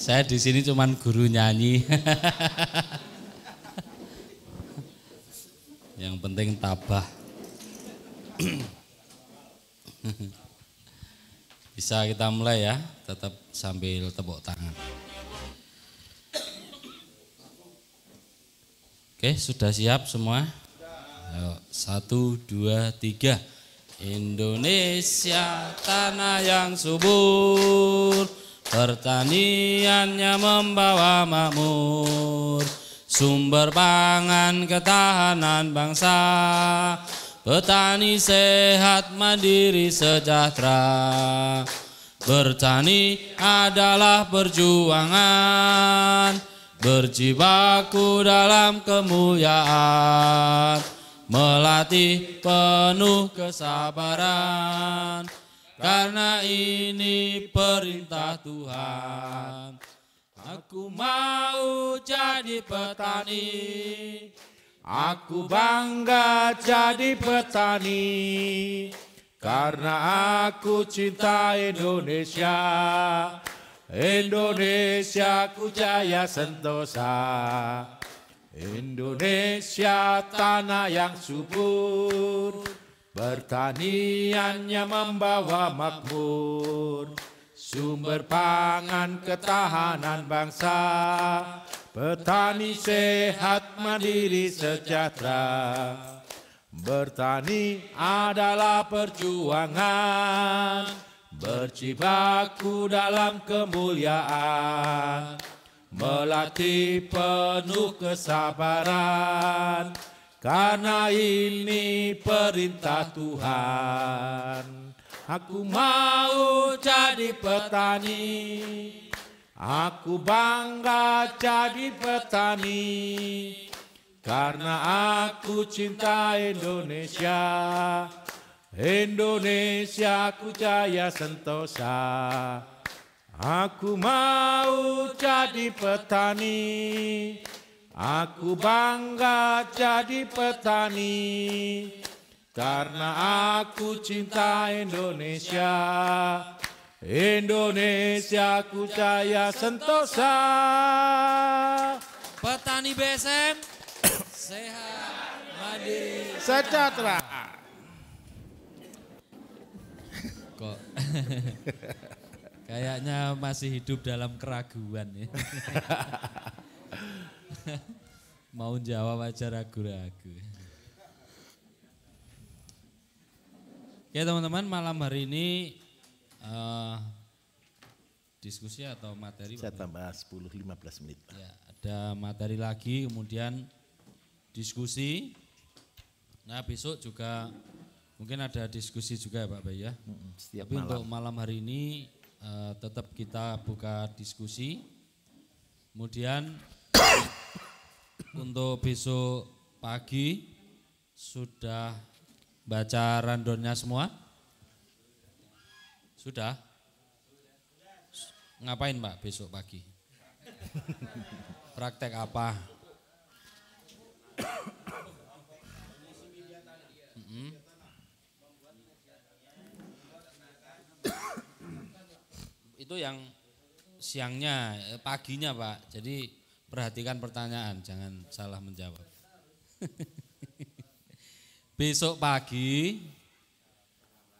Saya di sini cuman guru nyanyi. Yang penting tabah. Bisa kita mulai ya, tetap sambil tepuk tangan. Oke, sudah siap semua? Ayo, 1, 2, 3. Indonesia tanah yang subur, pertaniannya membawa makmur, sumber pangan ketahanan bangsa, petani sehat mandiri sejahtera. Bertani adalah perjuangan, berjibaku dalam kemuliaan, melatih penuh kesabaran, karena ini perintah Tuhan. Aku mau jadi petani, aku bangga jadi petani, karena aku cinta Indonesia. Indonesia ku jaya sentosa, Indonesia tanah yang subur, pertaniannya membawa makmur, sumber pangan ketahanan bangsa, petani sehat mandiri sejahtera. Bertani adalah perjuangan, berjibaku dalam kemuliaan, melatih penuh kesabaran, karena ini perintah Tuhan. Aku mau jadi petani, aku bangga jadi petani, karena aku cinta Indonesia. Indonesia ku jaya sentosa. Aku mau jadi petani, aku bangga jadi petani, karena aku cinta Indonesia. Indonesia ku jaya sentosa. Petani BSM sehat mandiri Sejahtera. Kok kayaknya masih hidup dalam keraguan ya. Mau jawab aja ragu-ragu. Oke teman-teman, malam hari ini diskusi atau materi? Saya tambah 10-15 menit. Ya, ada materi lagi, kemudian diskusi. Nah besok juga mungkin ada diskusi juga ya Pak Bayu ya. Setiap Tapi malam. untuk malam hari ini tetap kita buka diskusi. Kemudian untuk besok pagi sudah baca randonnya semua? Sudah? Ngapain Pak besok pagi? Praktek apa? Itu yang siangnya, paginya Pak. Jadi perhatikan pertanyaan, jangan salah menjawab. Besok pagi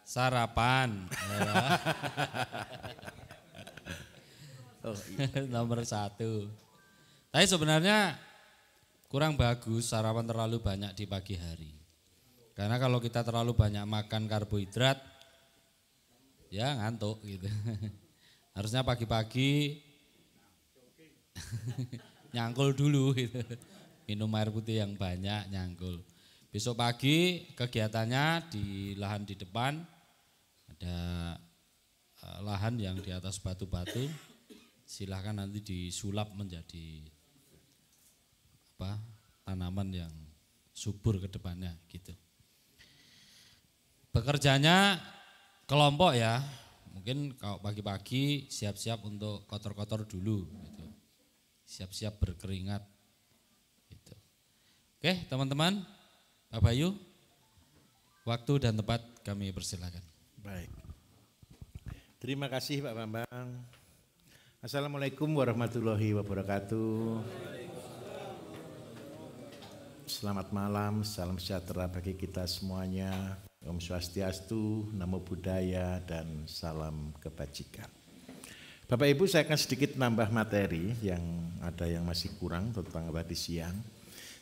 sarapan. Ya. Oh, iya. Nomor 1. Tapi sebenarnya kurang bagus sarapan terlalu banyak di pagi hari. Karena kalau kita terlalu banyak makan karbohidrat, ya ngantuk gitu. Harusnya pagi-pagi nyangkul dulu gitu. Minum air putih yang banyak, nyangkul. Besok pagi kegiatannya di lahan di depan, ada lahan yang di atas batu-batu, silahkan nanti disulap menjadi tanaman yang subur ke depannya gitu. Bekerjanya kelompok ya, mungkin kalau pagi-pagi siap-siap untuk kotor-kotor dulu gitu. Siap-siap berkeringat gitu. Oke teman-teman, Pak Bayu, waktu dan tempat kami persilakan. Baik. Terima kasih Pak Bambang. Assalamualaikum warahmatullahi wabarakatuh. Selamat malam, salam sejahtera bagi kita semuanya. Om Swastiastu, Namo Buddhaya, dan salam kebajikan. Bapak Ibu, saya akan sedikit nambah materi yang ada yang masih kurang tentang tadi siang.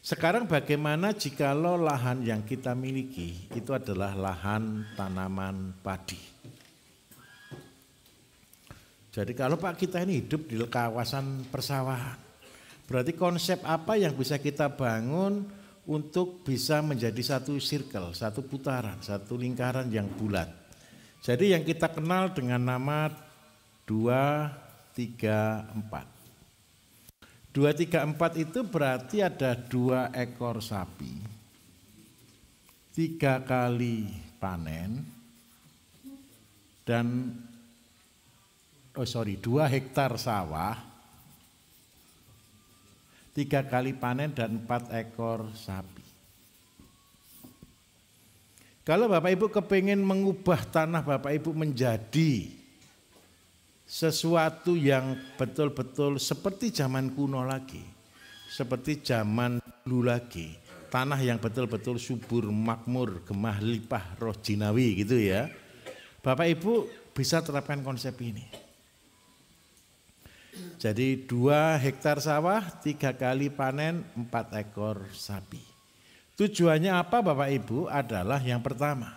Sekarang bagaimana jikalau lahan yang kita miliki itu adalah lahan tanaman padi. Jadi kalau Pak kita ini hidup di kawasan persawahan, berarti konsep apa yang bisa kita bangun untuk bisa menjadi satu circle, satu putaran, satu lingkaran yang bulat. Jadi yang kita kenal dengan nama 2, 3, 4. 2, 3, 4 itu berarti ada 2 ekor sapi, 3 kali panen, dan 2 hektar sawah, 3 kali panen dan 4 ekor sapi. Kalau Bapak Ibu kepingin mengubah tanah Bapak Ibu menjadi sesuatu yang betul-betul seperti zaman kuno lagi, seperti zaman dulu lagi, tanah yang betul-betul subur, makmur, gemah limpah roh jinawi gitu ya. Bapak Ibu bisa terapkan konsep ini. Jadi 2 hektar sawah, 3 kali panen, 4 ekor sapi. Tujuannya apa Bapak Ibu? Adalah yang pertama,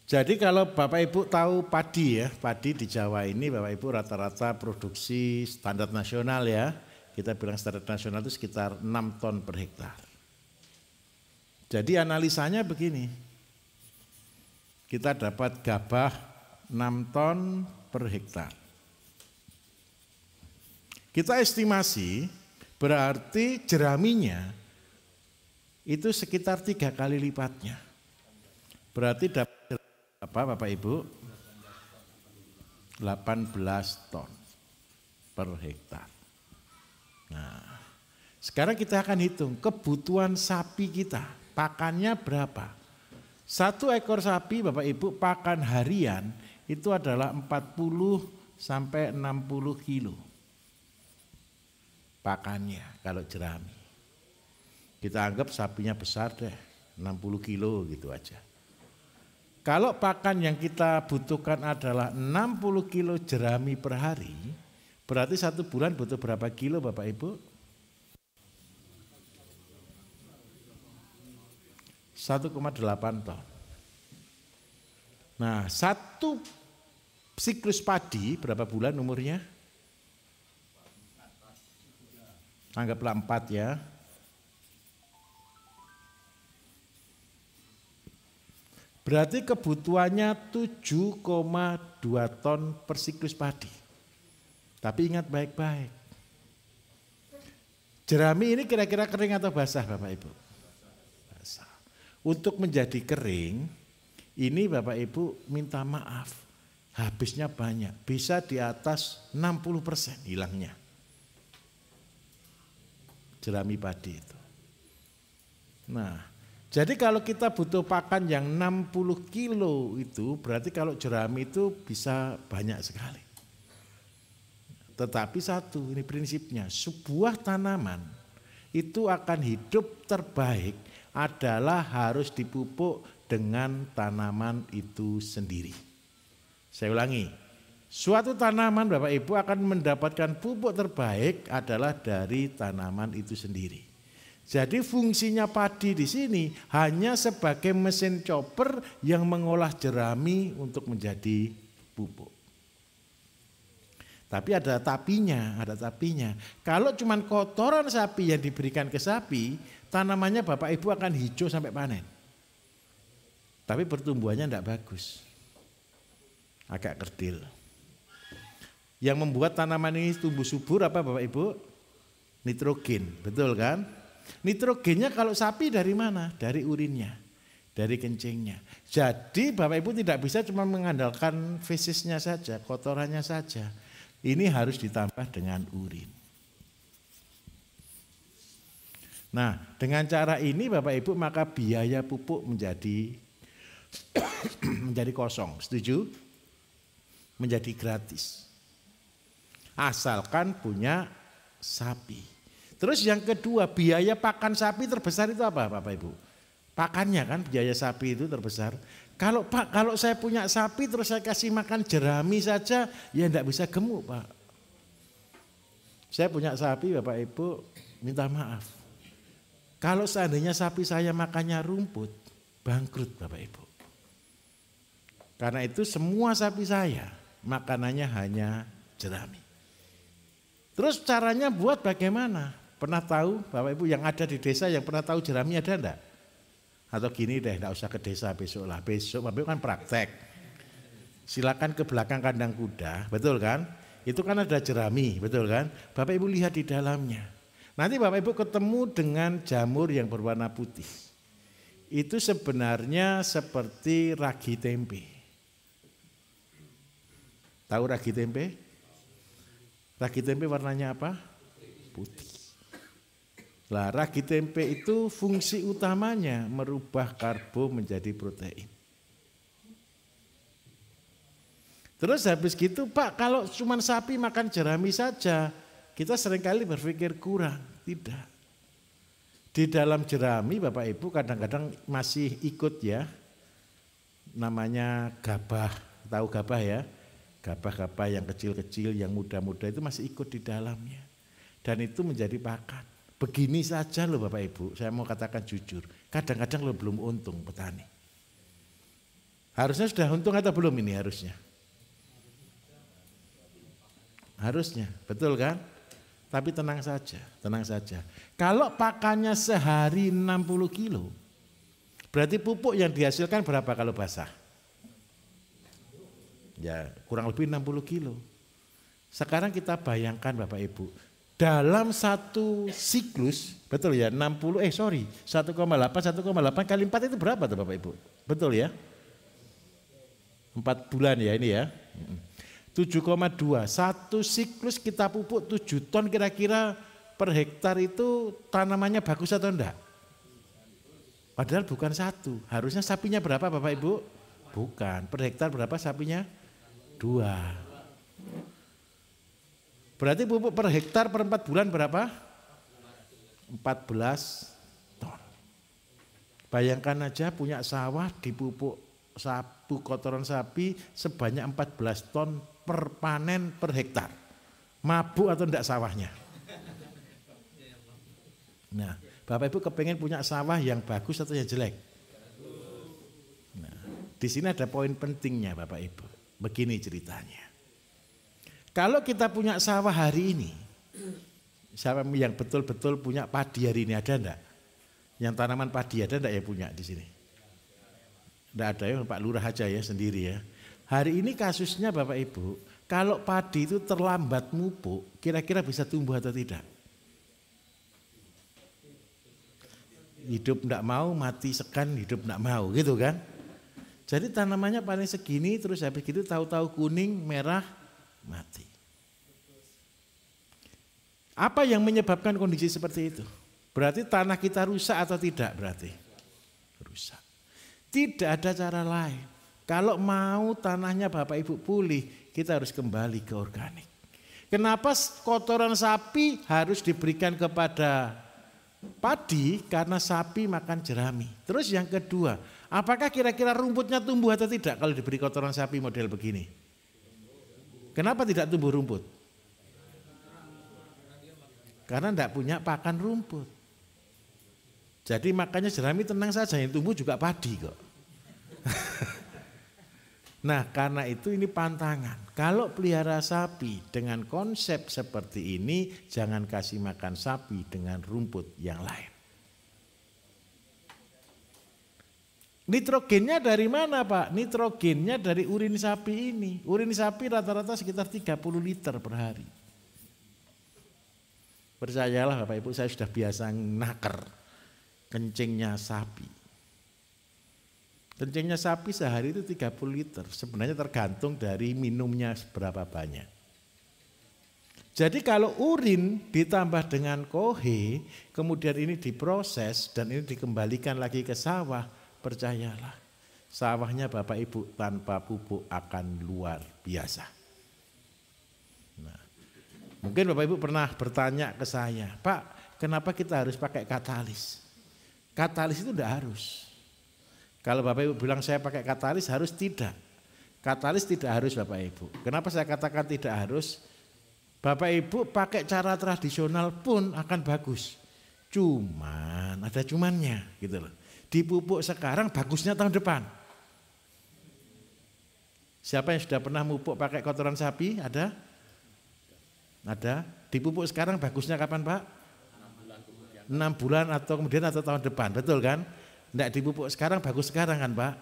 jadi kalau Bapak Ibu tahu padi ya, padi di Jawa ini Bapak Ibu rata-rata produksi standar nasional ya. Kita bilang standar nasional itu sekitar 6 ton per hektar. Jadi analisanya begini, kita dapat gabah 6 ton per hektar. Kita estimasi berarti jeraminya itu sekitar 3 kali lipatnya. Berarti dapat apa Bapak Ibu? 18 ton per hektar. Nah, sekarang kita akan hitung kebutuhan sapi kita, pakannya berapa. 1 ekor sapi Bapak Ibu pakan harian itu adalah 40 sampai 60 kilo. Pakannya kalau jerami. Kita anggap sapinya besar deh, 60 kilo gitu aja. Kalau pakan yang kita butuhkan adalah 60 kilo jerami per hari, berarti 1 bulan butuh berapa kilo Bapak Ibu? 1,8 ton. Nah, 1 siklus padi berapa bulan umurnya? Anggaplah 4 ya. Berarti kebutuhannya 7,2 ton per siklus padi. Tapi ingat baik-baik. Jerami ini kira-kira kering atau basah Bapak Ibu? Basah. Untuk menjadi kering, ini Bapak Ibu minta maaf, habisnya banyak. Bisa di atas 60% hilangnya. Jerami padi itu. Nah, jadi kalau kita butuh pakan yang 60 kilo itu berarti kalau jerami itu bisa banyak sekali. Tetapi satu, ini prinsipnya, sebuah tanaman itu akan hidup terbaik adalah harus dipupuk dengan tanaman itu sendiri. Saya ulangi, suatu tanaman Bapak Ibu akan mendapatkan pupuk terbaik adalah dari tanaman itu sendiri. Jadi fungsinya padi di sini hanya sebagai mesin chopper yang mengolah jerami untuk menjadi pupuk. Tapi ada tapinya, Kalau cuma kotoran sapi yang diberikan ke sapi, tanamannya Bapak Ibu akan hijau sampai panen. Tapi pertumbuhannya tidak bagus. Agak kerdil. Yang membuat tanaman ini tumbuh subur apa Bapak Ibu? Nitrogen, betul kan? Nitrogennya kalau sapi dari mana? Dari urinnya, dari kencingnya. Jadi Bapak Ibu tidak bisa cuma mengandalkan fesisnya saja, kotorannya saja. Ini harus ditambah dengan urin. Nah, dengan cara ini Bapak Ibu maka biaya pupuk menjadi menjadi kosong, setuju? Menjadi gratis. Asalkan punya sapi. Terus yang kedua, biaya pakan sapi terbesar itu apa Bapak Ibu? Pakannya kan biaya sapi itu terbesar. Kalau Pak, kalau saya punya sapi terus saya kasih makan jerami saja, ya enggak bisa gemuk Pak. Saya punya sapi Bapak Ibu, minta maaf. Kalau seandainya sapi saya makannya rumput, bangkrut Bapak Ibu. Karena itu semua sapi saya makanannya hanya jerami. Terus caranya buat bagaimana? Pernah tahu Bapak Ibu yang ada di desa yang pernah tahu jerami ada enggak? Atau gini deh, enggak usah ke desa besok lah. Besok Bapak Ibu kan praktek. Silakan ke belakang kandang kuda, betul kan? Itu kan ada jerami, betul kan? Bapak Ibu lihat di dalamnya. Nanti Bapak Ibu ketemu dengan jamur yang berwarna putih. Itu sebenarnya seperti ragi tempe. Tahu ragi tempe? Ragi tempe warnanya apa? Putih. Lah, ragi tempe itu fungsi utamanya merubah karbo menjadi protein. Terus habis gitu, Pak, kalau cuma sapi makan jerami saja, kita seringkali berpikir kurang. Tidak. Di dalam jerami Bapak Ibu kadang-kadang masih ikut ya, namanya gabah. Tahu gabah ya? Gabah-gabah yang kecil-kecil, yang muda-muda itu masih ikut di dalamnya. Dan itu menjadi pakan. Begini saja loh Bapak Ibu, saya mau katakan jujur, kadang-kadang lo belum untung petani. Harusnya sudah untung atau belum ini harusnya? Harusnya, betul kan? Tapi tenang saja, tenang saja. Kalau pakannya sehari 60 kilo, berarti pupuk yang dihasilkan berapa kalau basah? Ya kurang lebih 60 kilo. Sekarang kita bayangkan Bapak Ibu, dalam satu siklus, betul ya, 1,8 kali 4 itu berapa tuh Bapak Ibu? Betul ya? 4 bulan ya ini ya. 7,2, satu siklus kita pupuk 7 ton kira-kira per hektar itu tanamannya bagus atau enggak? Padahal bukan satu, harusnya sapinya berapa Bapak Ibu? Bukan, per hektar berapa sapinya? 2. Berarti pupuk per hektar per 4 bulan berapa? 14 ton. Bayangkan aja punya sawah dipupuk sapu kotoran sapi sebanyak 14 ton per panen per hektar. Mabuk atau enggak sawahnya? Nah, Bapak Ibu kepengen punya sawah yang bagus atau yang jelek? Nah, di sini ada poin pentingnya Bapak Ibu. Begini ceritanya. Kalau kita punya sawah hari ini, sawah yang betul-betul punya padi hari ini ada enggak? Yang tanaman padi ada enggak yang punya di sini? Enggak ada ya, Pak Lurah aja ya sendiri ya. Hari ini kasusnya Bapak Ibu, kalau padi itu terlambat mupuk, kira-kira bisa tumbuh atau tidak? Hidup enggak mau, mati sekan, hidup enggak mau gitu kan? Jadi tanamannya paling segini terus habis gitu tahu-tahu kuning, merah, mati. Apa yang menyebabkan kondisi seperti itu? Berarti tanah kita rusak atau tidak berarti? Rusak. Tidak ada cara lain. Kalau mau tanahnya Bapak Ibu pulih, kita harus kembali ke organik. Kenapa kotoran sapi harus diberikan kepada padi? Karena sapi makan jerami. Terus yang kedua, apakah kira-kira rumputnya tumbuh atau tidak kalau diberi kotoran sapi model begini? Kenapa tidak tumbuh rumput? Karena tidak punya pakan rumput. Jadi makanya jerami tenang saja, yang tumbuh juga padi kok. Nah karena itu ini pantangan. Kalau pelihara sapi dengan konsep seperti ini, jangan kasih makan sapi dengan rumput yang lain. Nitrogennya dari mana Pak? Nitrogennya dari urin sapi ini. Urin sapi rata-rata sekitar 30 liter per hari. Percayalah Bapak Ibu, saya sudah biasa naker kencingnya sapi. Kencingnya sapi sehari itu 30 liter. Sebenarnya tergantung dari minumnya seberapa banyak. Jadi kalau urin ditambah dengan kohe, kemudian ini diproses dan ini dikembalikan lagi ke sawah, percayalah, sawahnya Bapak Ibu tanpa pupuk akan luar biasa. Nah, Mungkin Bapak Ibu pernah bertanya ke saya, Pak, kenapa kita harus pakai katalis? Katalis itu tidak harus. Kalau Bapak Ibu bilang saya pakai katalis, harus tidak. Katalis tidak harus Bapak Ibu. Kenapa saya katakan tidak harus? Bapak Ibu pakai cara tradisional pun akan bagus. Cuman, ada cumannya gitu loh. Dipupuk sekarang bagusnya tahun depan. Siapa yang sudah pernah mupuk pakai kotoran sapi? Ada? Ada. Dipupuk sekarang bagusnya kapan Pak? 6 bulan atau kemudian atau tahun depan, betul kan? Tidak dipupuk sekarang, bagus sekarang kan Pak?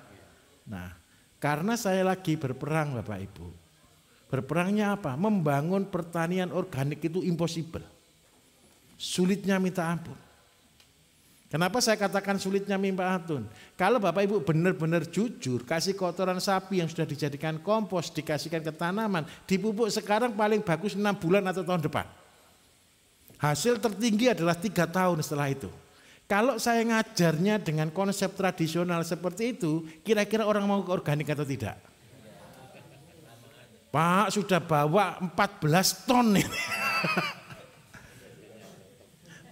Nah, karena saya lagi berperang Bapak Ibu. Berperangnya apa? Membangun pertanian organik itu impossible. Sulitnya minta ampun. Kenapa saya katakan sulitnya minta ampun? Kalau Bapak Ibu benar-benar jujur, kasih kotoran sapi yang sudah dijadikan kompos, dikasihkan ke tanaman, dipupuk sekarang paling bagus 6 bulan atau tahun depan. Hasil tertinggi adalah 3 tahun setelah itu. Kalau saya ngajarnya dengan konsep tradisional seperti itu, kira-kira orang mau ke organik atau tidak? Pak, sudah bawa 14 ton ini.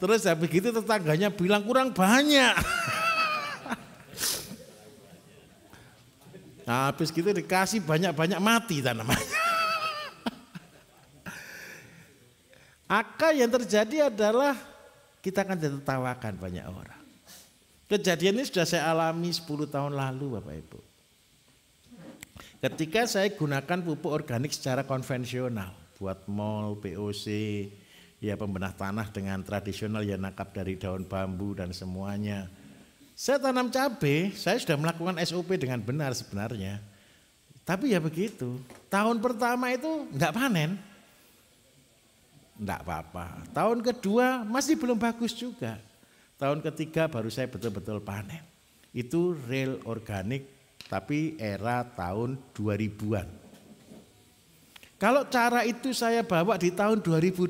Terus habis gitu tetangganya bilang kurang banyak. Nah, habis gitu dikasih banyak-banyak mati tanamannya. Maka yang terjadi adalah kita akan ditertawakan banyak orang. Kejadian ini sudah saya alami 10 tahun lalu Bapak Ibu. Ketika saya gunakan pupuk organik secara konvensional. Buat mol, POC, ya pembenah tanah dengan tradisional ya nakap dari daun bambu dan semuanya. Saya tanam cabai, saya sudah melakukan SOP dengan benar sebenarnya. Tapi ya begitu, tahun pertama itu enggak panen. Enggak apa-apa. Tahun kedua masih belum bagus juga. Tahun ketiga baru saya betul-betul panen. Itu real organik tapi era tahun 2000-an. Kalau cara itu saya bawa di tahun 2020,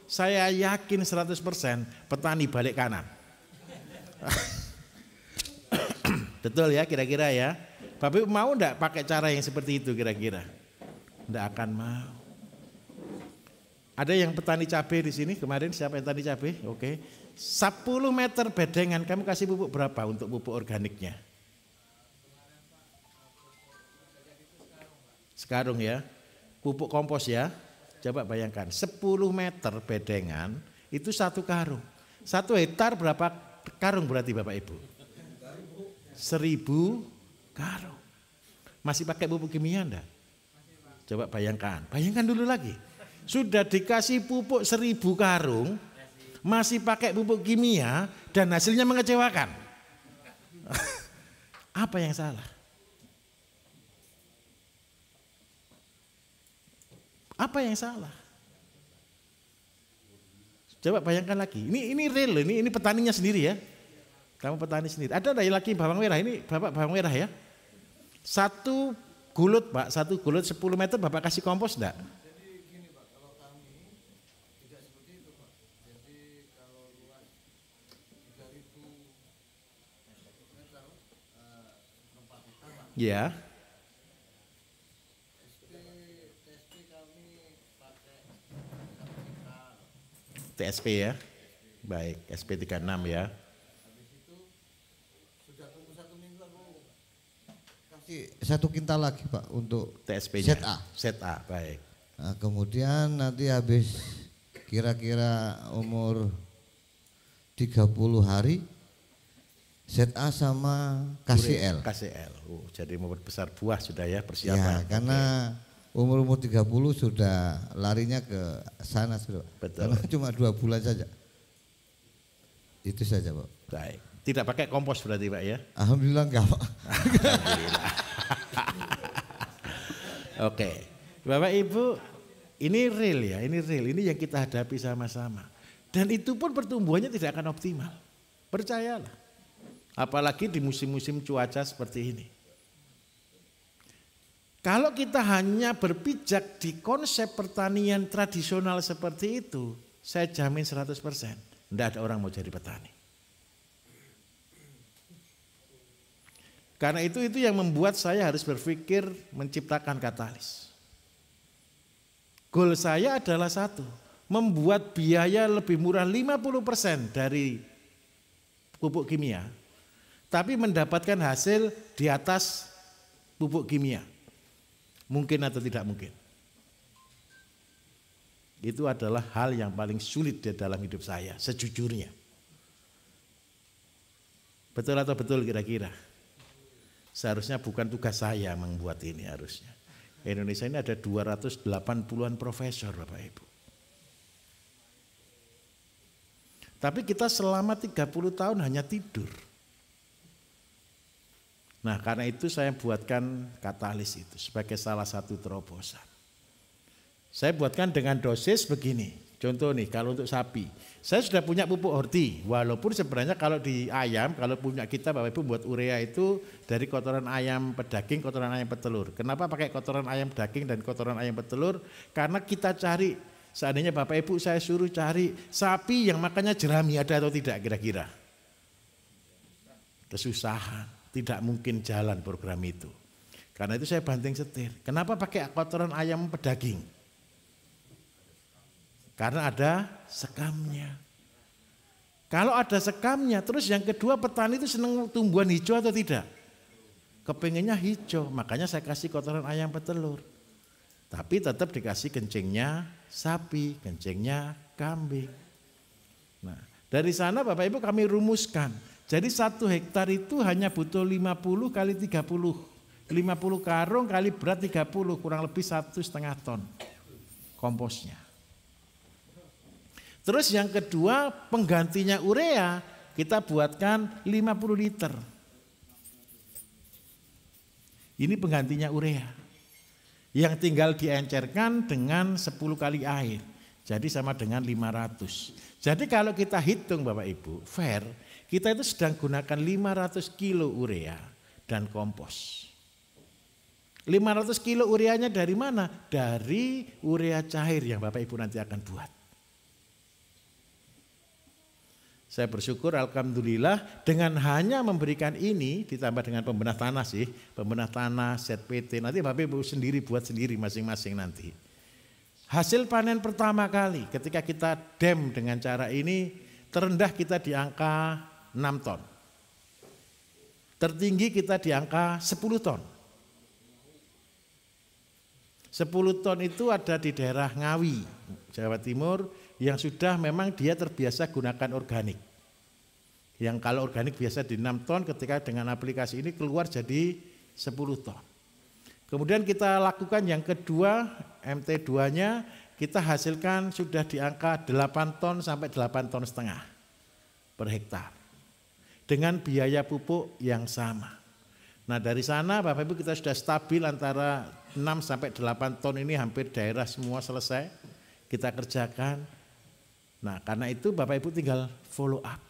saya yakin 100% petani balik kanan. Betul ya kira-kira ya. Bapak Ibu mau enggak pakai cara yang seperti itu kira-kira? Enggak akan mau. Ada yang petani cabai di sini kemarin, siapa yang petani cabai? Oke. 10 meter bedengan kamu kasih pupuk berapa untuk pupuk organiknya? Sekarung ya. Pupuk kompos ya. Coba bayangkan 10 meter bedengan itu 1 karung. 1 hektar berapa karung berarti Bapak Ibu? 1000 karung. Masih pakai pupuk kimia enggak? Coba bayangkan. Bayangkan dulu lagi. Sudah dikasih pupuk 1000 karung, masih pakai pupuk kimia dan hasilnya mengecewakan. Apa yang salah? Apa yang salah? Coba bayangkan lagi. Ini real, ini petaninya sendiri ya. Kamu petani sendiri. Ada lagi bawang merah, ini Bapak bawang merah ya. 1 gulut Pak, 1 gulut 10 meter Bapak kasih kompos enggak? Ya. TSP ya. Baik, SP 36 ya. Kasih 1 kintal lagi Pak untuk TSP-nya. ZA. ZA, baik. Nah, kemudian nanti habis kira-kira umur 30 hari ZA sama KCL. KCL. Jadi memperbesar buah sudah ya persiapan. Ya, karena umur 30 sudah larinya ke sana sudah. Betul. Karena cuma 2 bulan saja. Itu saja Pak. Baik. Tidak pakai kompos berarti Pak ya? Alhamdulillah enggak Pak. Alhamdulillah. Oke. Bapak Ibu, ini real ya, ini real. Ini yang kita hadapi sama-sama. Dan itu pun pertumbuhannya tidak akan optimal. Percayalah. Apalagi di musim-musim cuaca seperti ini. Kalau kita hanya berpijak di konsep pertanian tradisional seperti itu, saya jamin 100%. Tidak ada orang mau jadi petani. Karena itu yang membuat saya harus berpikir menciptakan katalis. Goal saya adalah satu, membuat biaya lebih murah 50% dari pupuk kimia, tapi mendapatkan hasil di atas pupuk kimia. Mungkin atau tidak mungkin? Itu adalah hal yang paling sulit di dalam hidup saya, sejujurnya. Betul atau betul kira-kira? Seharusnya bukan tugas saya membuat ini harusnya. Indonesia ini ada 280-an profesor Bapak Ibu. Tapi kita selama 30 tahun hanya tidur. Nah, karena itu saya buatkan katalis itu sebagai salah satu terobosan. Saya buatkan dengan dosis begini. Contoh nih, kalau untuk sapi, saya sudah punya pupuk horti. Walaupun sebenarnya kalau di ayam, kalau punya kita Bapak Ibu buat urea itu dari kotoran ayam pedaging, kotoran ayam petelur. Kenapa pakai kotoran ayam daging dan kotoran ayam petelur? Karena kita cari, seandainya Bapak Ibu saya suruh cari sapi yang makannya jerami ada atau tidak kira-kira? Kesusahan, tidak mungkin jalan program itu. Karena itu saya banting setir. Kenapa pakai kotoran ayam pedaging? Karena ada sekamnya. Kalau ada sekamnya, terus yang kedua petani itu senang tumbuhan hijau atau tidak? Kepengennya hijau, makanya saya kasih kotoran ayam petelur. Tapi tetap dikasih kencingnya sapi, kencingnya kambing. Nah, dari sana Bapak Ibu kami rumuskan. Jadi 1 hektar itu hanya butuh 50 kali 30. 50 karung kali berat 30, kurang lebih 1,5 ton komposnya. Terus yang kedua penggantinya urea kita buatkan 50 liter. Ini penggantinya urea. Yang tinggal diencerkan dengan 10 kali air. Jadi sama dengan 500. Jadi kalau kita hitung Bapak Ibu, fair, kita itu sedang gunakan 500 kilo urea dan kompos. 500 kilo ureanya dari mana? Dari urea cair yang Bapak Ibu nanti akan buat. Saya bersyukur alhamdulillah dengan hanya memberikan ini ditambah dengan pembenah tanah sih, pembenah tanah, ZPT, nanti Bapak Ibu sendiri buat sendiri masing-masing nanti. Hasil panen pertama kali ketika kita dem dengan cara ini terendah kita di angka 6 ton. Tertinggi kita di angka 10 ton. 10 ton itu ada di daerah Ngawi, Jawa Timur, yang sudah memang dia terbiasa gunakan organik. Yang kalau organik biasa di 6 ton, ketika dengan aplikasi ini keluar jadi 10 ton. Kemudian kita lakukan yang kedua, MT2-nya kita hasilkan sudah di angka 8 ton sampai 8 ton setengah per hektar. Dengan biaya pupuk yang sama. Nah dari sana Bapak Ibu kita sudah stabil antara 6 sampai 8 ton ini hampir daerah semua selesai kita kerjakan. Nah karena itu Bapak Ibu tinggal follow up.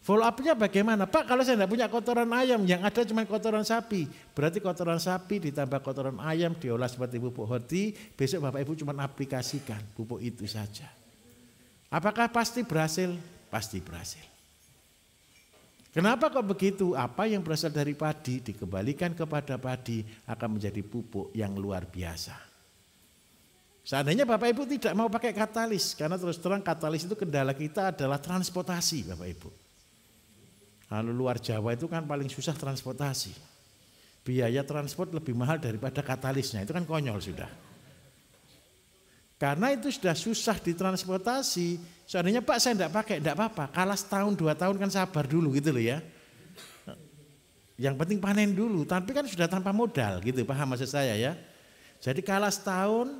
Follow up-nya bagaimana? Pak kalau saya tidak punya kotoran ayam, yang ada cuma kotoran sapi. Berarti kotoran sapi ditambah kotoran ayam diolah seperti pupuk horti, besok Bapak Ibu cuma aplikasikan pupuk itu saja. Apakah pasti berhasil? Pasti berhasil. Kenapa kok begitu? Apa yang berasal dari padi dikembalikan kepada padi akan menjadi pupuk yang luar biasa. Seandainya Bapak Ibu tidak mau pakai katalis, karena terus terang katalis itu kendala kita adalah transportasi Bapak Ibu. Lalu luar Jawa itu kan paling susah transportasi. Biaya transport lebih mahal daripada katalisnya, itu kan konyol sudah. Karena itu sudah susah ditransportasi, seandainya Pak saya tidak pakai, tidak apa-apa. Kalah setahun 2 tahun kan sabar dulu gitu loh ya. Yang penting panen dulu, tapi kan sudah tanpa modal gitu, paham maksud saya ya. Jadi kalah setahun,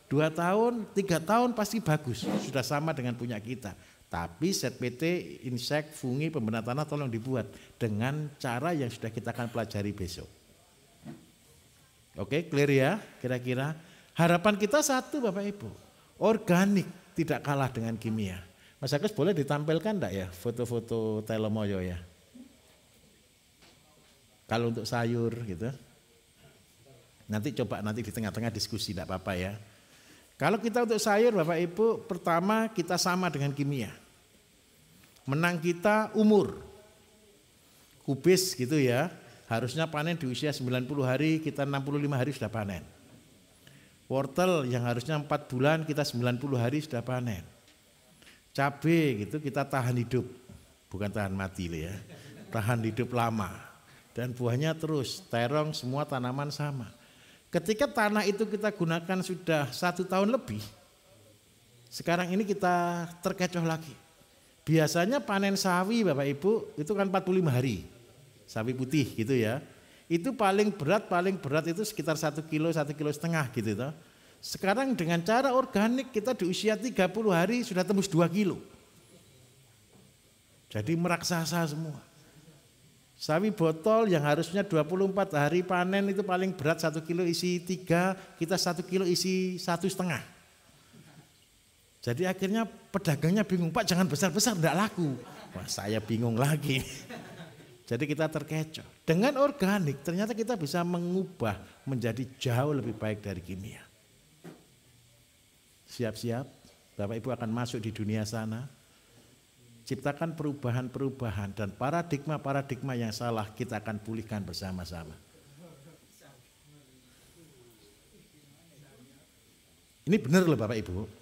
2 tahun, 3 tahun pasti bagus, sudah sama dengan punya kita. Tapi ZPT, insek, fungi, pembenah tanah tolong dibuat dengan cara yang sudah kita akan pelajari besok. Oke, clear ya kira-kira. Harapan kita satu Bapak Ibu, organik tidak kalah dengan kimia. Mas Agus boleh ditampilkan enggak ya foto-foto telomoyo ya? Kalau untuk sayur gitu. Nanti coba nanti di tengah-tengah diskusi enggak apa-apa ya. Kalau kita untuk sayur Bapak Ibu, pertama kita sama dengan kimia. Menang kita umur. Kubis gitu ya. Harusnya panen di usia 90 hari, kita 65 hari sudah panen. Wortel yang harusnya 4 bulan kita 90 hari sudah panen. Cabai gitu kita tahan hidup, bukan tahan mati ya, tahan hidup lama. Dan buahnya terus, terong semua tanaman sama. Ketika tanah itu kita gunakan sudah 1 tahun lebih, sekarang ini kita terkecoh lagi. Biasanya panen sawi Bapak Ibu itu kan 45 hari, sawi putih gitu ya. Itu paling berat itu sekitar 1 kilo, 1,5 kilo gitu toh. Sekarang dengan cara organik kita di usia 30 hari sudah tembus 2 kilo. Jadi meraksasa semua. Sawi botol yang harusnya 24 hari panen itu paling berat 1 kilo isi 3, kita 1 kilo isi 1,5. Jadi akhirnya pedagangnya bingung, Pak jangan besar-besar enggak laku. Wah saya bingung lagi. Jadi kita terkecoh. Dengan organik ternyata kita bisa mengubah menjadi jauh lebih baik dari kimia. Siap-siap, Bapak Ibu akan masuk di dunia sana. Ciptakan perubahan-perubahan dan paradigma-paradigma yang salah kita akan pulihkan bersama-sama. Ini benar loh Bapak Ibu.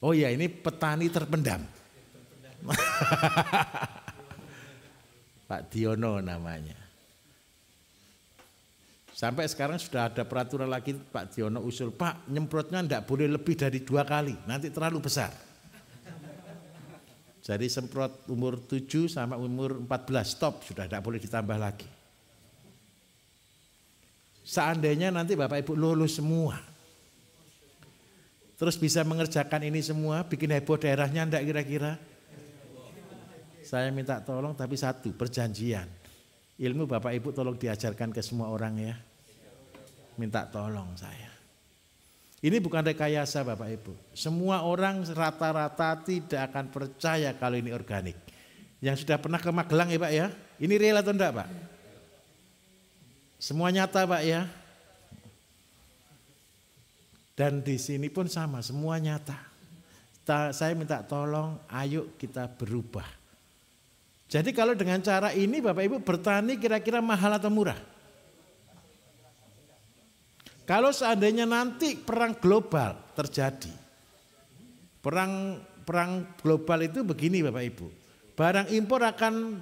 Oh ya ini petani terpendam. Pak Diono namanya. Sampai sekarang sudah ada peraturan lagi Pak Diono usul, Pak nyemprotnya enggak boleh lebih dari 2 kali, nanti terlalu besar. Jadi semprot umur 7 sama umur 14 stop, sudah enggak boleh ditambah lagi. Seandainya nanti Bapak Ibu lulus semua, terus bisa mengerjakan ini semua, bikin heboh daerahnya enggak kira-kira? Saya minta tolong tapi satu, perjanjian. Ilmu Bapak Ibu tolong diajarkan ke semua orang ya. Minta tolong saya. Ini bukan rekayasa Bapak Ibu. Semua orang rata-rata tidak akan percaya kalau ini organik. Yang sudah pernah ke Magelang ya Pak ya. Ini real atau enggak Pak? Semua nyata Pak ya. Dan di sini pun sama, semua nyata. Saya minta tolong, ayo kita berubah. Jadi kalau dengan cara ini Bapak Ibu bertani kira-kira mahal atau murah? Kalau seandainya nanti perang global terjadi. Perang global itu begini Bapak Ibu. Barang impor akan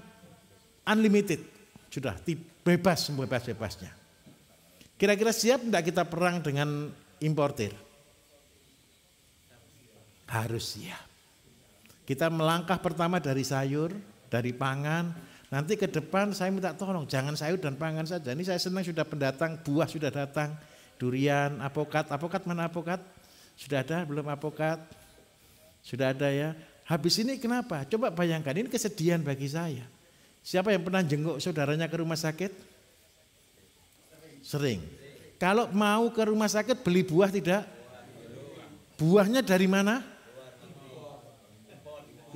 unlimited. Sudah bebas sebebas-bebasnya. Kira-kira siap enggak kita perang dengan importir? Harus siap. Kita melangkah pertama dari sayur, dari pangan, nanti ke depan saya minta tolong jangan sayur dan pangan saja. Ini saya senang sudah pendatang, buah sudah datang, durian, apokat mana apokat? Sudah ada belum apokat? Sudah ada ya. Habis ini kenapa? Coba bayangkan ini kesedihan bagi saya. Siapa yang pernah jenguk saudaranya ke rumah sakit? Sering. Kalau mau ke rumah sakit beli buah tidak? Buahnya dari mana?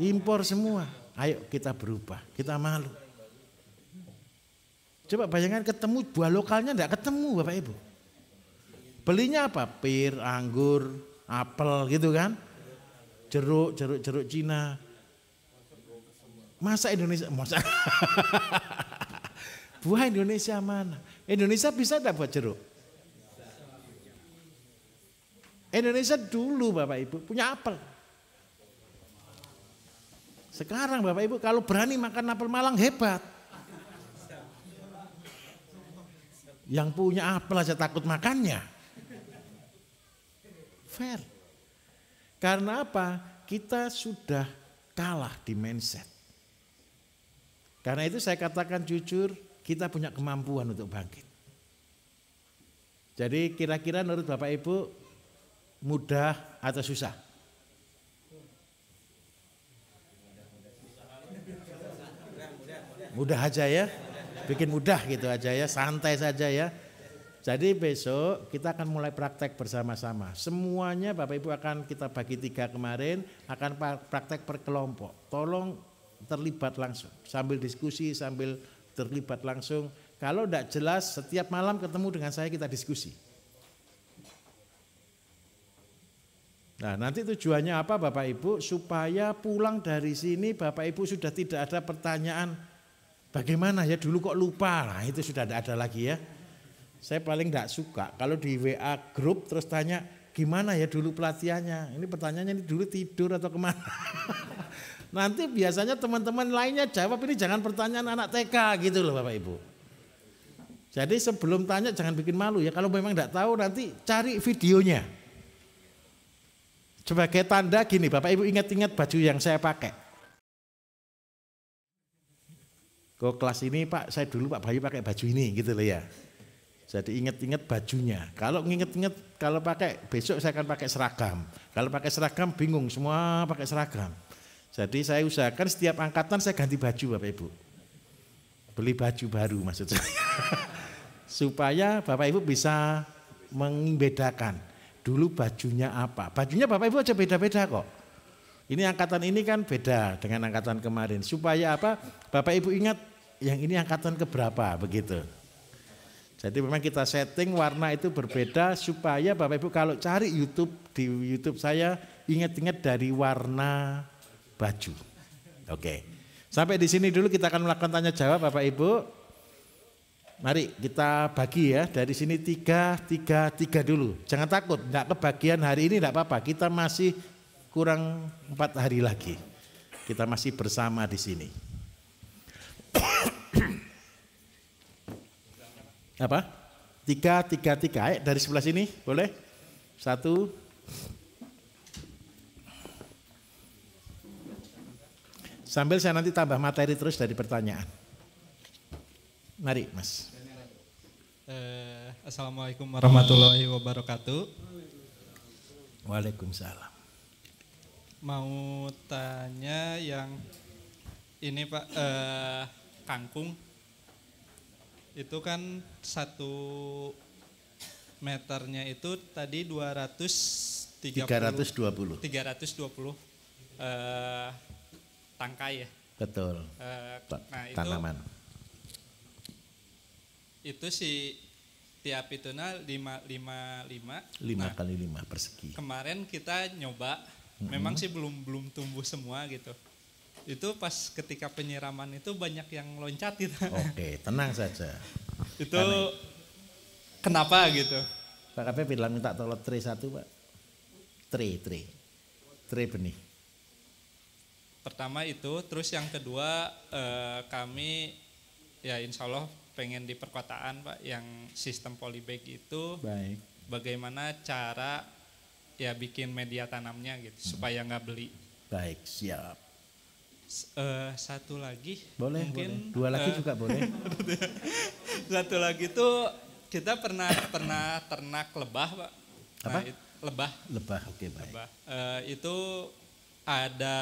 Impor semua. Ayo kita berubah, kita malu. Coba bayangkan ketemu buah lokalnya enggak ketemu Bapak Ibu. Belinya apa? Pir, anggur, apel gitu kan. Jeruk Cina. Masa Indonesia? Buah Indonesia mana? Indonesia bisa enggak buat jeruk? Indonesia dulu Bapak Ibu punya apel. Sekarang Bapak Ibu kalau berani makan apel Malang hebat. Yang punya apel aja takut makannya. Fair. Karena apa? Kita sudah kalah di mindset. Karena itu saya katakan jujur, kita punya kemampuan untuk bangkit. Jadi kira-kira menurut Bapak Ibu mudah atau susah? Mudah aja ya, bikin mudah gitu aja ya, santai saja ya. Jadi besok kita akan mulai praktek bersama-sama. Semuanya Bapak Ibu akan kita bagi 3 kemarin, akan praktek per kelompok. Tolong terlibat langsung, sambil diskusi, sambil terlibat langsung. Kalau tidak jelas, setiap malam ketemu dengan saya kita diskusi. Nah nanti tujuannya apa Bapak Ibu? Supaya pulang dari sini Bapak Ibu sudah tidak ada pertanyaan, Bagaimana ya dulu kok lupa, nah itu sudah tidak ada lagi ya. Saya paling tidak suka kalau di WA grup terus tanya gimana ya dulu pelatihannya. Ini pertanyaannya ini dulu tidur atau kemana. Nanti biasanya teman-teman lainnya jawab, ini jangan pertanyaan anak TK gitu loh Bapak Ibu. Jadi sebelum tanya jangan bikin malu ya, kalau memang tidak tahu nanti cari videonya. Sebagai tanda gini, Bapak Ibu ingat-ingat baju yang saya pakai. Kok kelas ini Pak, saya dulu Pak Bayu pakai baju ini gitu loh ya. Jadi ingat-ingat bajunya. Kalau ingat-ingat kalau pakai besok saya akan pakai seragam. Kalau pakai seragam bingung semua pakai seragam. Jadi saya usahakan setiap angkatan saya ganti baju Bapak Ibu. Beli baju baru maksud saya. Supaya Bapak Ibu bisa membedakan dulu bajunya apa. Bajunya Bapak Ibu aja beda-beda kok. Ini angkatan ini kan beda dengan angkatan kemarin. Supaya apa? Bapak Ibu ingat yang ini angkatan keberapa begitu. Jadi memang kita setting warna itu berbeda supaya Bapak Ibu kalau cari di YouTube saya ingat-ingat dari warna baju. Oke. Sampai di sini dulu kita akan melakukan tanya jawab Bapak Ibu. Mari kita bagi ya, dari sini 3 dulu. Jangan takut, enggak kebagian hari ini enggak apa-apa. Kita masih kurang 4 hari lagi. Kita masih bersama di sini. Apa? 3. Ayo dari sebelah sini, boleh? 1. Sambil saya nanti tambah materi terus dari pertanyaan. Mari Mas. Assalamualaikum warahmatullahi wabarakatuh. Waalaikumsalam. Mau tanya yang ini Pak, kangkung itu kan 1 meternya itu tadi 320 tangkai ya. Betul. Nah tanaman. Itu si tiap ituna 5 kali 5 persegi. Kemarin kita nyoba, memang sih belum tumbuh semua gitu. Itu pas ketika penyiraman itu banyak yang loncat gitu. Oke, tenang saja. Itu kenapa gitu? Pak KP bilang minta tolong tray 1 Pak. Tray benih. Pertama itu, terus yang kedua kami ya insya Allah pengen di perkotaan Pak yang sistem polybag itu. Baik. Bagaimana cara ya bikin media tanamnya gitu supaya nggak beli. Baik, siap. Satu lagi boleh, mungkin 2 lagi juga boleh. Satu lagi tuh kita pernah ternak lebah Pak. Apa? Lebah. Oke baik. Lebah. Itu ada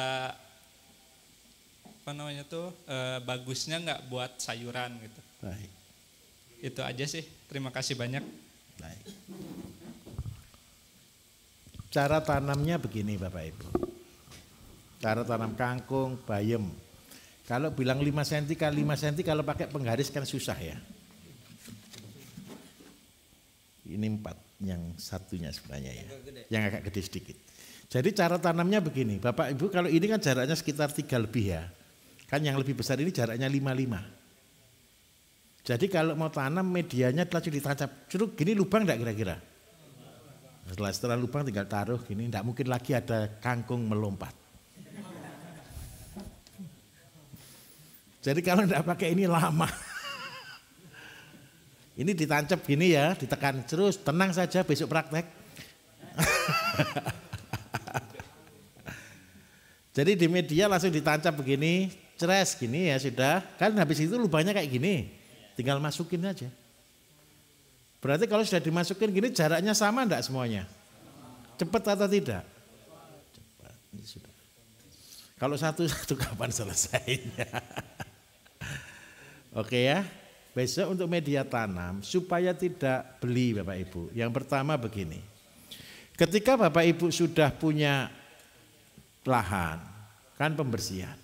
apa namanya tuh bagusnya nggak buat sayuran gitu. Baik. Itu aja sih. Terima kasih banyak. Baik. Cara tanamnya begini Bapak Ibu. Cara tanam kangkung, bayam. Kalau bilang 5 cm kali 5 cm kalau pakai penggaris kan susah ya. Ini 4, yang satunya sebenarnya ya. Yang agak gede sedikit. Jadi cara tanamnya begini, Bapak Ibu kalau ini kan jaraknya sekitar 3 lebih ya. Kan yang lebih besar ini jaraknya 5. Jadi kalau mau tanam medianya langsung ditancap. Curug gini lubang enggak kira-kira? Setelah lubang tinggal taruh gini, enggak mungkin lagi ada kangkung melompat. Jadi kalau enggak pakai ini lama. Ini ditancap gini ya, ditekan terus, tenang saja besok praktek. Jadi di media langsung ditancap begini, ceres gini ya sudah. Kan habis itu lubangnya kayak gini, tinggal masukin aja. Berarti kalau sudah dimasukin gini jaraknya sama enggak semuanya? Cepat atau tidak? Cepat, ini sudah. Kalau satu-satu kapan selesainya? Oke ya, besok untuk media tanam supaya tidak beli Bapak Ibu. Yang pertama begini, ketika Bapak Ibu sudah punya lahan, kan pembersihan.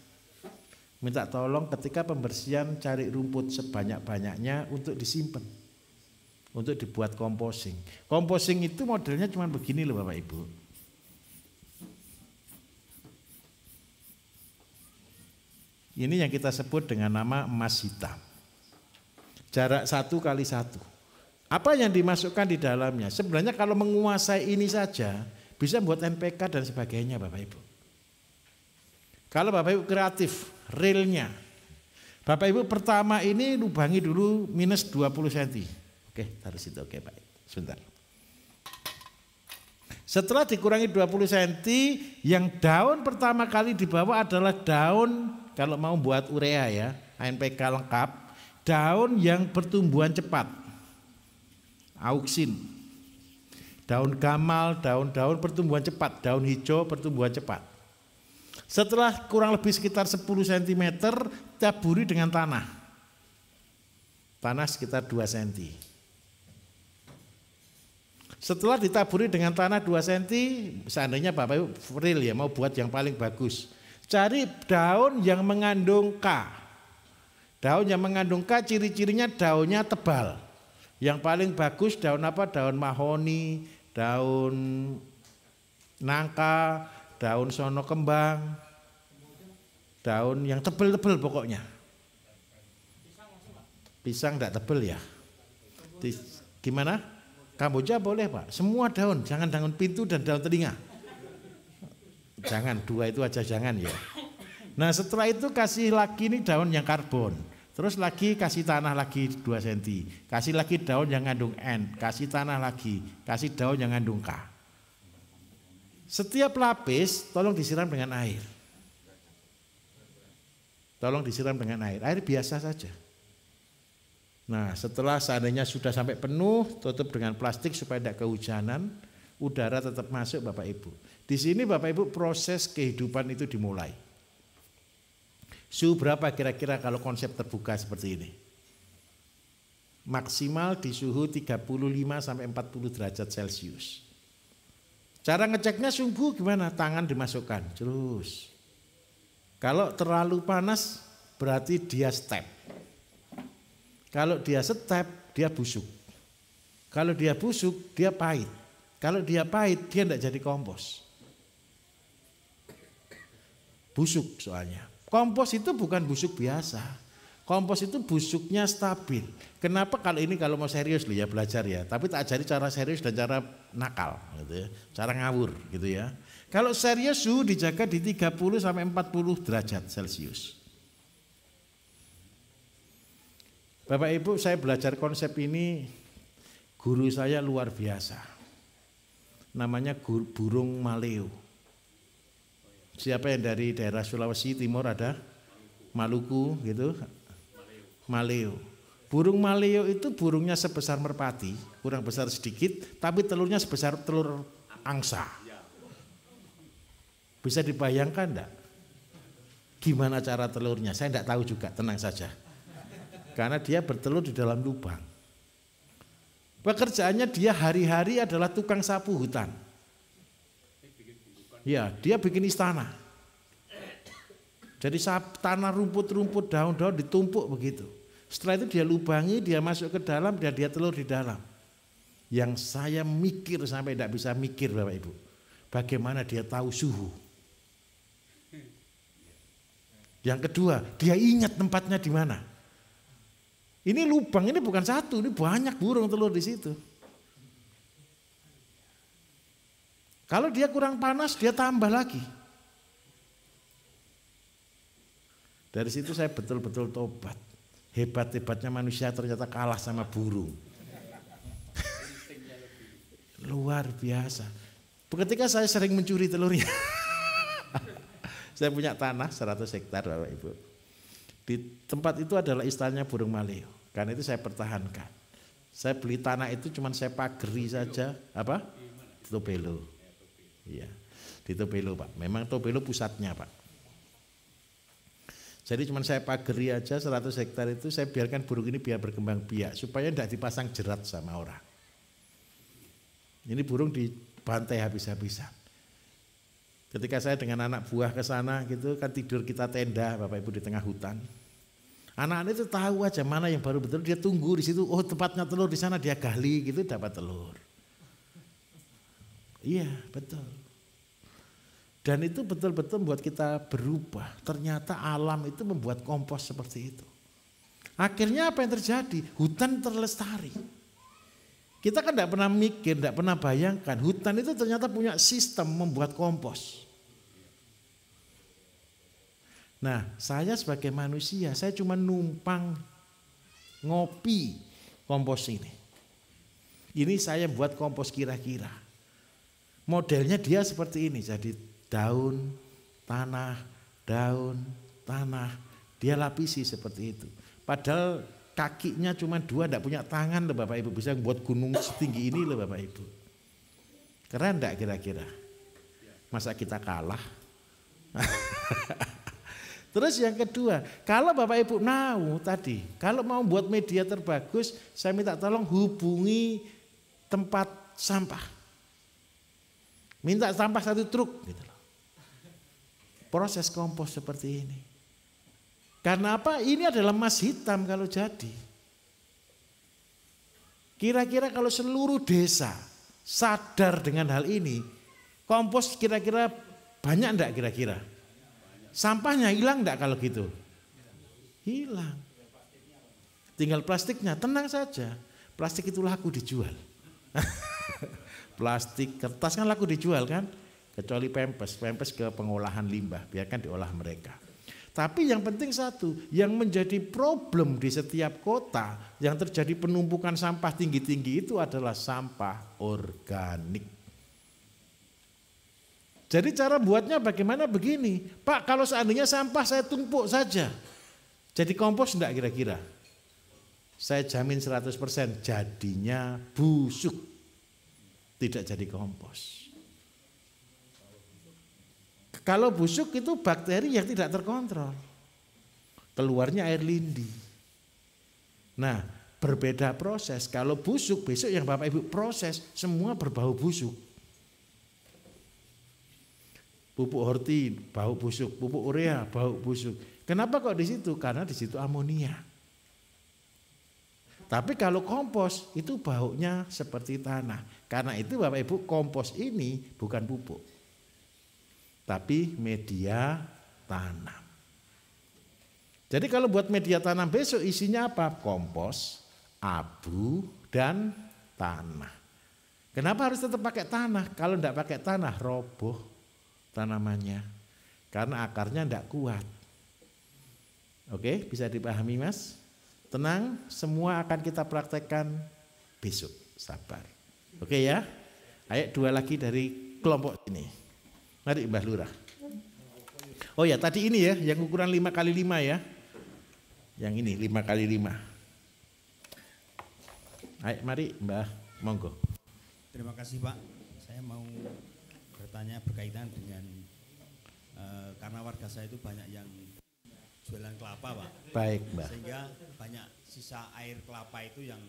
Minta tolong ketika pembersihan cari rumput sebanyak-banyaknya untuk disimpan. Untuk dibuat composting. Composting itu modelnya cuma begini loh Bapak Ibu. Ini yang kita sebut dengan nama emas hitam. Jarak 1 kali 1. Apa yang dimasukkan di dalamnya? Sebenarnya kalau menguasai ini saja bisa buat NPK dan sebagainya Bapak Ibu. Kalau Bapak Ibu kreatif, realnya. Bapak Ibu pertama ini lubangi dulu minus 20 cm. Oke, taruh situ. Oke, baik. Sebentar. Setelah dikurangi 20 cm, yang daun pertama kali di bawah adalah daun, kalau mau buat urea ya, NPK lengkap, daun yang pertumbuhan cepat. Auksin. Daun gamal, daun-daun pertumbuhan cepat, daun hijau pertumbuhan cepat. Setelah kurang lebih sekitar 10 cm, taburi dengan tanah. Tanah sekitar 2 cm. Setelah ditaburi dengan tanah 2 cm, seandainya Bapak Ibu real ya, mau buat yang paling bagus. Cari daun yang mengandung K. Daun yang mengandung K ciri-cirinya daunnya tebal. Yang paling bagus daun apa? Daun mahoni, daun nangka, daun sono kembang, daun yang tebel-tebel pokoknya. Pisang enggak tebel ya? Gimana? Kamboja boleh Pak, semua daun, jangan daun pintu dan daun telinga. Jangan, 2 itu aja jangan ya. Nah setelah itu kasih lagi nih daun yang karbon. Terus lagi kasih tanah lagi 2 cm. Kasih lagi daun yang ngandung N. Kasih tanah lagi. Kasih daun yang ngandung K. Setiap lapis tolong disiram dengan air. Tolong disiram dengan air. Air biasa saja. Nah setelah seandainya sudah sampai penuh, tutup dengan plastik supaya tidak kehujanan. Udara tetap masuk Bapak Ibu. Di sini Bapak Ibu proses kehidupan itu dimulai. Suhu berapa kira-kira kalau konsep terbuka seperti ini? Maksimal di suhu 35 sampai 40 derajat Celcius. Cara ngeceknya sungguh gimana? Tangan dimasukkan, terus. Kalau terlalu panas berarti dia step. Kalau dia step, dia busuk. Kalau dia busuk, dia pahit. Kalau dia pahit, dia tidak jadi kompos. Busuk soalnya. Kompos itu bukan busuk biasa. Kompos itu busuknya stabil. Kenapa kalau mau serius loh ya belajar ya. Tapi tak ajari cara serius dan cara nakal gitu ya. Cara ngawur gitu ya. Kalau serius suhu dijaga di 30 sampai 40 derajat Celcius. Bapak Ibu saya belajar konsep ini, guru saya luar biasa. Namanya burung maleo. Siapa yang dari daerah Sulawesi Timur ada? Maluku gitu. Maleo. Burung maleo itu burungnya sebesar merpati, kurang besar sedikit, tapi telurnya sebesar telur angsa. Bisa dibayangkan enggak? Gimana cara telurnya? Saya enggak tahu juga, tenang saja. Karena dia bertelur di dalam lubang. Pekerjaannya dia hari-hari adalah tukang sapu hutan. Ya, dia bikin istana. Jadi tanah rumput-rumput, daun-daun ditumpuk begitu. Setelah itu dia lubangi, dia masuk ke dalam, dia telur di dalam. Yang saya mikir sampai tidak bisa mikir Bapak Ibu. Bagaimana dia tahu suhu. Yang kedua, dia ingat tempatnya di mana. Ini lubang, ini bukan satu, ini banyak burung telur di situ. Kalau dia kurang panas, dia tambah lagi. Dari situ saya betul-betul tobat. Hebat-hebatnya manusia ternyata kalah sama burung. Luar biasa. Ketika saya sering mencuri telurnya. Saya punya tanah 100 hektar Bapak Ibu. Di tempat itu adalah istilahnya burung maleo. Karena itu saya pertahankan. Saya beli tanah itu cuma saya pageri saja. Apa? Tobelo. Iya, di Tobelo Pak. Memang Tobelo pusatnya Pak. Jadi cuma saya pageri aja 100 hektar itu saya biarkan burung ini biar berkembang biak supaya tidak dipasang jerat sama orang. Ini burung dibantai habis-habisan. Ketika saya dengan anak buah ke sana gitu kan tidur kita tenda Bapak Ibu di tengah hutan. Anak-anak itu tahu aja mana yang baru betul, dia tunggu di situ. Oh tempatnya telur di sana, dia gali gitu dapat telur. Iya betul. Dan itu betul-betul membuat kita berubah. Ternyata alam itu membuat kompos seperti itu. Akhirnya apa yang terjadi? Hutan terlestari. Kita kan tidak pernah mikir, tidak pernah bayangkan. Hutan itu ternyata punya sistem membuat kompos. Nah, saya sebagai manusia, saya cuma numpang ngopi kompos ini. Ini saya buat kompos kira-kira. Modelnya dia seperti ini, jadi daun, tanah, dia lapisi seperti itu. Padahal kakinya cuma 2, tidak punya tangan loh Bapak Ibu, bisa buat gunung setinggi ini loh Bapak Ibu. Keren enggak kira-kira? Masa kita kalah? Terus yang kedua, kalau Bapak Ibu mau tadi, kalau mau buat media terbagus, saya minta tolong hubungi tempat sampah. Minta sampah 1 truk gitu loh. Proses kompos seperti ini. Karena apa? Ini adalah emas hitam kalau jadi. Kira-kira kalau seluruh desa sadar dengan hal ini, kompos kira-kira banyak enggak kira-kira? Sampahnya hilang enggak kalau gitu? Hilang. Tinggal plastiknya, tenang saja. Plastik itu laku dijual. Plastik, kertas kan laku dijual kan? Kecuali pempes ke pengolahan limbah, biarkan diolah mereka. Tapi yang penting satu, yang menjadi problem di setiap kota, yang terjadi penumpukan sampah tinggi-tinggi itu adalah sampah organik. Jadi cara buatnya bagaimana begini, Pak, kalau seandainya sampah saya tumpuk saja, jadi kompos enggak kira-kira? Saya jamin 100% jadinya busuk, tidak jadi kompos. Kalau busuk itu bakteri yang tidak terkontrol. Keluarnya air lindi. Nah, berbeda proses. Kalau busuk, besok yang Bapak Ibu proses, semua berbau busuk. Pupuk horti, bau busuk. Pupuk urea, bau busuk. Kenapa kok di situ? Karena di situ amonia. Tapi kalau kompos, itu baunya seperti tanah. Karena itu Bapak Ibu, kompos ini bukan pupuk, tapi media tanam. Jadi kalau buat media tanam besok isinya apa? Kompos, abu, dan tanah. Kenapa harus tetap pakai tanah? Kalau tidak pakai tanah roboh tanamannya. Karena akarnya tidak kuat. Oke, bisa dipahami Mas? Tenang, semua akan kita praktekkan besok. Sabar. Oke ya? Ayo 2 lagi dari kelompok ini. Mari Mbah Lurah. Oh ya, tadi ini ya, yang ukuran 5x5 ya. Yang ini 5x5. Ayo mari Mbah, monggo. Terima kasih Pak. Saya mau bertanya berkaitan dengan karena warga saya itu banyak yang jualan kelapa Pak. Baik Mbah. Sehingga banyak sisa air kelapa itu yang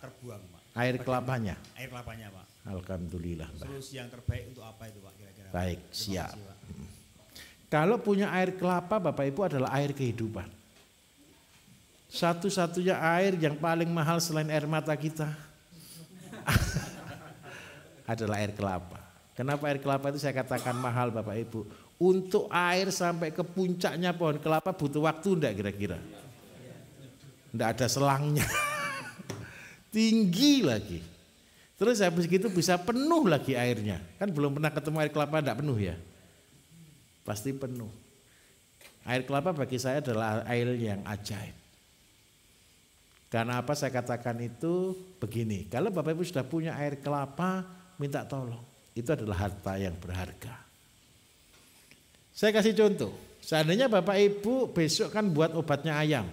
terbuang Pak. Air kelapanya? Air kelapanya Pak. Alhamdulillah Mbah. Solusi yang terbaik untuk apa itu Pak kira-kira? Baik, Terima siap. kasih, Pak. Kalau punya air kelapa Bapak Ibu adalah air kehidupan. Satu-satunya air yang paling mahal selain air mata kita adalah air kelapa. Kenapa air kelapa itu saya katakan mahal Bapak Ibu? Untuk air sampai ke puncaknya pohon kelapa butuh waktu enggak kira-kira? Enggak ada selangnya. Tinggi lagi. Terus habis gitu bisa penuh lagi airnya. Kan belum pernah ketemu air kelapa enggak penuh ya? Pasti penuh. Air kelapa bagi saya adalah air yang ajaib. Karena apa saya katakan itu begini, kalau Bapak Ibu sudah punya air kelapa, minta tolong. Itu adalah harta yang berharga. Saya kasih contoh, seandainya Bapak Ibu besok kan buat obatnya ayam.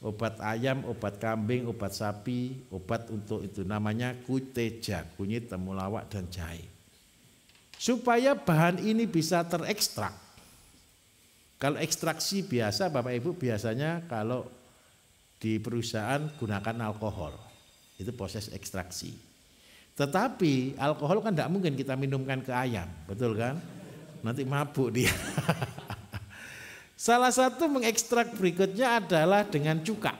Obat ayam, obat kambing, obat sapi, obat untuk itu namanya kuteja, kunyit, temulawak, dan jahe. Supaya bahan ini bisa terekstrak. Kalau ekstraksi biasa Bapak Ibu biasanya kalau di perusahaan gunakan alkohol. Itu proses ekstraksi. Tetapi alkohol kan tidak mungkin kita minumkan ke ayam, betul kan? Nanti mabuk dia. Salah satu mengekstrak berikutnya adalah dengan cuka.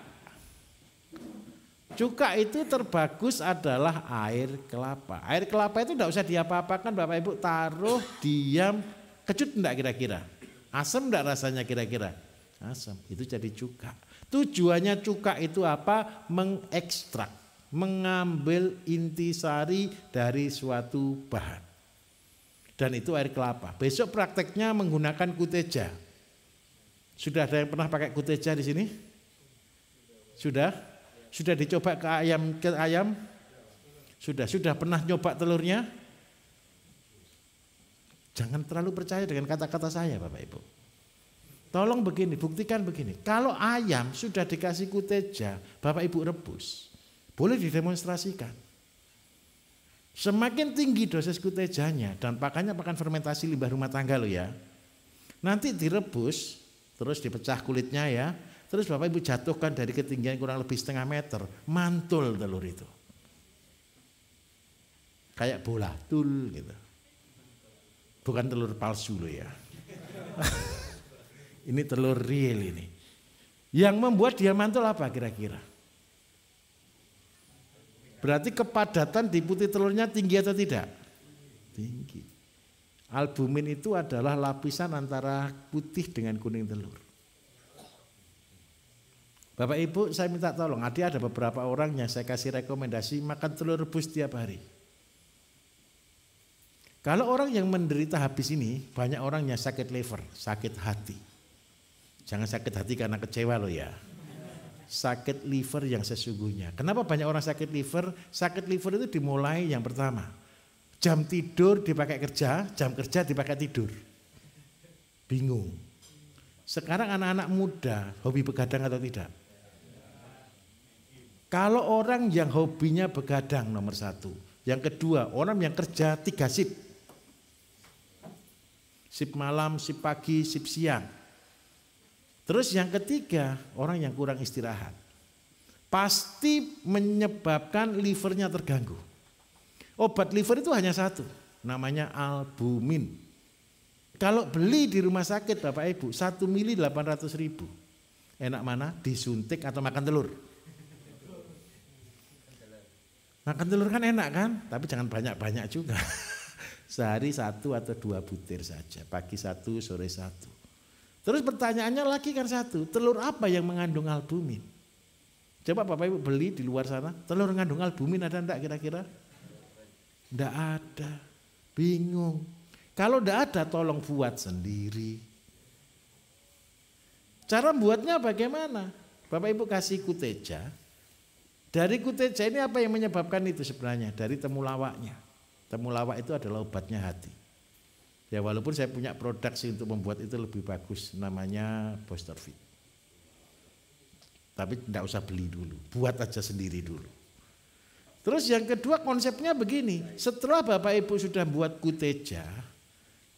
Cuka itu terbagus adalah air kelapa. Air kelapa itu tidak usah diapa-apakan Bapak Ibu, taruh diam, kecut enggak kira-kira? Asam enggak rasanya kira-kira? Asam, itu jadi cuka. Tujuannya cuka itu apa? Mengekstrak, mengambil intisari dari suatu bahan. Dan itu air kelapa. Besok prakteknya menggunakan kuteja. Sudah ada yang pernah pakai kuteja di sini? Sudah? Sudah dicoba ke ayam? Sudah pernah nyoba telurnya? Jangan terlalu percaya dengan kata-kata saya Bapak Ibu. Tolong begini, buktikan begini. Kalau ayam sudah dikasih kuteja, Bapak Ibu rebus. Boleh didemonstrasikan. Semakin tinggi dosis kutejanya, dan pakannya pakan fermentasi limbah rumah tangga loh ya. Nanti direbus, terus dipecah kulitnya ya. Terus Bapak Ibu jatuhkan dari ketinggian kurang lebih setengah meter, mantul telur itu. Kayak bola, tul gitu. Bukan telur palsu loh ya. Ini telur real ini. Yang membuat dia mantul apa kira-kira? Berarti kepadatan di putih telurnya tinggi atau tidak? Tinggi. Albumin itu adalah lapisan antara putih dengan kuning telur. Bapak Ibu saya minta tolong, ada beberapa orang yang saya kasih rekomendasi makan telur rebus tiap hari. Kalau orang yang menderita habis ini, banyak orang yang sakit liver, sakit hati. Jangan sakit hati karena kecewa loh ya. Sakit liver yang sesungguhnya. Kenapa banyak orang sakit liver? Sakit liver itu dimulai yang pertama. Jam tidur dipakai kerja, jam kerja dipakai tidur. Bingung. Sekarang anak-anak muda hobi begadang atau tidak? Kalau orang yang hobinya begadang nomor 1. Yang kedua, orang yang kerja 3 shift. Shift malam, shift pagi, shift siang. Terus yang ketiga, orang yang kurang istirahat. Pasti menyebabkan livernya terganggu. Obat liver itu hanya satu, namanya albumin. Kalau beli di rumah sakit Bapak Ibu, 1 mili 800.000. Enak mana? Disuntik atau makan telur? Makan telur kan enak kan? Tapi jangan banyak-banyak juga. Sehari 1 atau 2 butir saja. Pagi 1, sore 1. Terus pertanyaannya lagi kan satu, telur apa yang mengandung albumin? Coba Bapak Ibu beli di luar sana, telur mengandung albumin ada enggak kira-kira? Enggak ada, bingung. Kalau enggak ada tolong buat sendiri. Cara buatnya bagaimana? Bapak Ibu kasih kuteja. Dari kuteja ini apa yang menyebabkan itu sebenarnya? Dari temulawaknya. Temulawak itu adalah obatnya hati. Ya walaupun saya punya produk sih untuk membuat itu lebih bagus, namanya Booster Fit. Tapi tidak usah beli dulu, buat aja sendiri dulu. Terus yang kedua konsepnya begini, setelah Bapak Ibu sudah buat kuteja,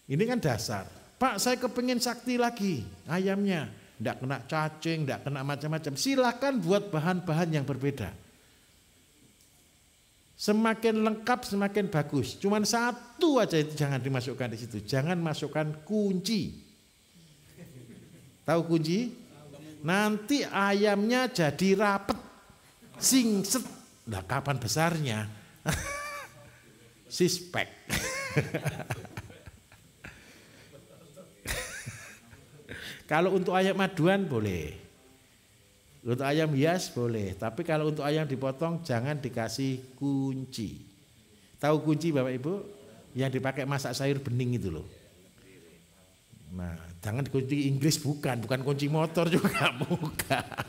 ini kan dasar. Pak saya kepingin sakti lagi ayamnya, tidak kena cacing, tidak kena macam-macam. Silakan buat bahan-bahan yang berbeda. Semakin lengkap semakin bagus. Cuman satu aja itu jangan dimasukkan di situ. Jangan masukkan kunci. Tahu kunci? Nanti ayamnya jadi rapet, singset. Nah kapan besarnya? Sispek. Kalau untuk ayam maduan boleh. Untuk ayam hias boleh, tapi kalau untuk ayam dipotong jangan dikasih kunci. Tahu kunci Bapak Ibu? Yang dipakai masak sayur bening itu loh. Nah, jangan kunci Inggris bukan kunci motor juga bukan.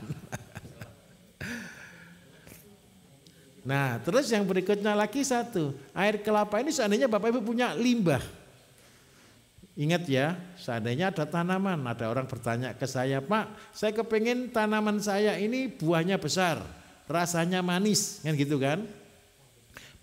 Nah, terus yang berikutnya lagi satu, air kelapa ini seandainya Bapak Ibu punya limbah. Ingat ya, seandainya ada tanaman, ada orang bertanya ke saya, Pak, saya kepingin tanaman saya ini buahnya besar, rasanya manis, kan gitu kan?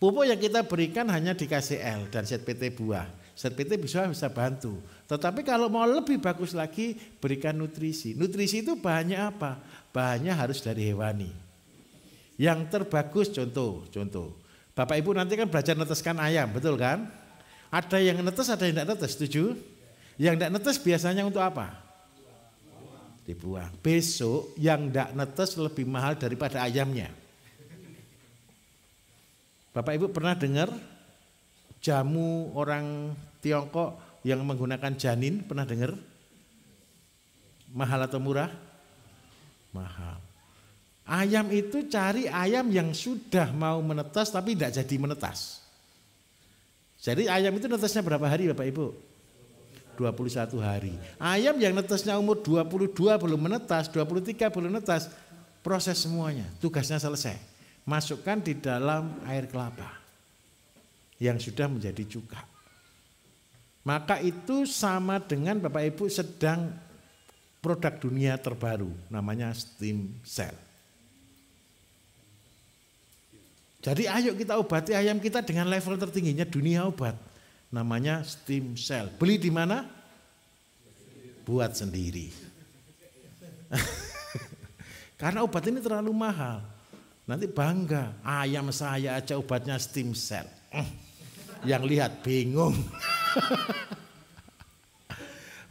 Pupuk yang kita berikan hanya dikasih L dan zat PT buah. Zat PT bisa bantu. Tetapi kalau mau lebih bagus lagi, berikan nutrisi. Nutrisi itu bahannya apa? Bahannya harus dari hewani. Yang terbagus contoh. Bapak Ibu nanti kan belajar neteskan ayam, betul kan? Ada yang netes, ada yang tidak netes, setuju? Yang tidak netes biasanya untuk apa? Dibuang. Besok yang tidak netes lebih mahal daripada ayamnya. Bapak Ibu pernah dengar jamu orang Tiongkok yang menggunakan janin, pernah dengar? Mahal atau murah? Mahal. Ayam itu cari ayam yang sudah mau menetas tapi tidak jadi menetas. Jadi ayam itu netasnya berapa hari Bapak Ibu? 21 hari. Ayam yang netasnya umur 22 belum menetas, 23 belum menetas, proses semuanya, tugasnya selesai. Masukkan di dalam air kelapa yang sudah menjadi cuka. Maka itu sama dengan Bapak Ibu sedang produk dunia terbaru, namanya stem cell. Jadi ayo kita obati ayam kita dengan level tertingginya dunia obat, namanya stem cell. Beli di mana? Buat sendiri. Karena obat ini terlalu mahal. Nanti bangga, ayam saya aja obatnya stem cell. Yang lihat bingung.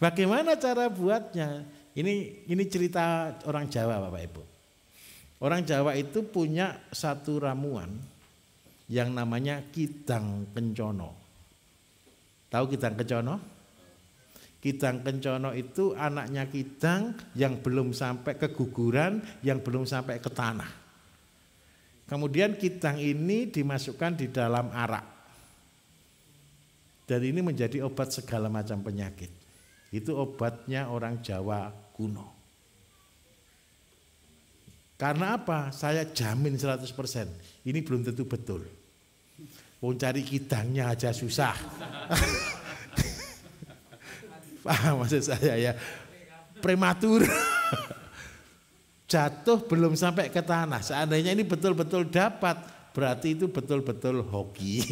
Bagaimana cara buatnya? Ini cerita orang Jawa Bapak Ibu. Orang Jawa itu punya satu ramuan yang namanya Kidang Kencono. Tahu Kidang Kencono? Kidang Kencono itu anaknya kidang yang belum sampai keguguran, yang belum sampai ke tanah. Kemudian kidang ini dimasukkan di dalam arak. Dan ini menjadi obat segala macam penyakit. Itu obatnya orang Jawa kuno. Karena apa? Saya jamin 100%. Ini belum tentu betul. Mau cari kidangnya aja susah. Paham maksud saya ya? Prematur. Jatuh belum sampai ke tanah. Seandainya ini betul-betul dapat, berarti itu betul-betul hoki.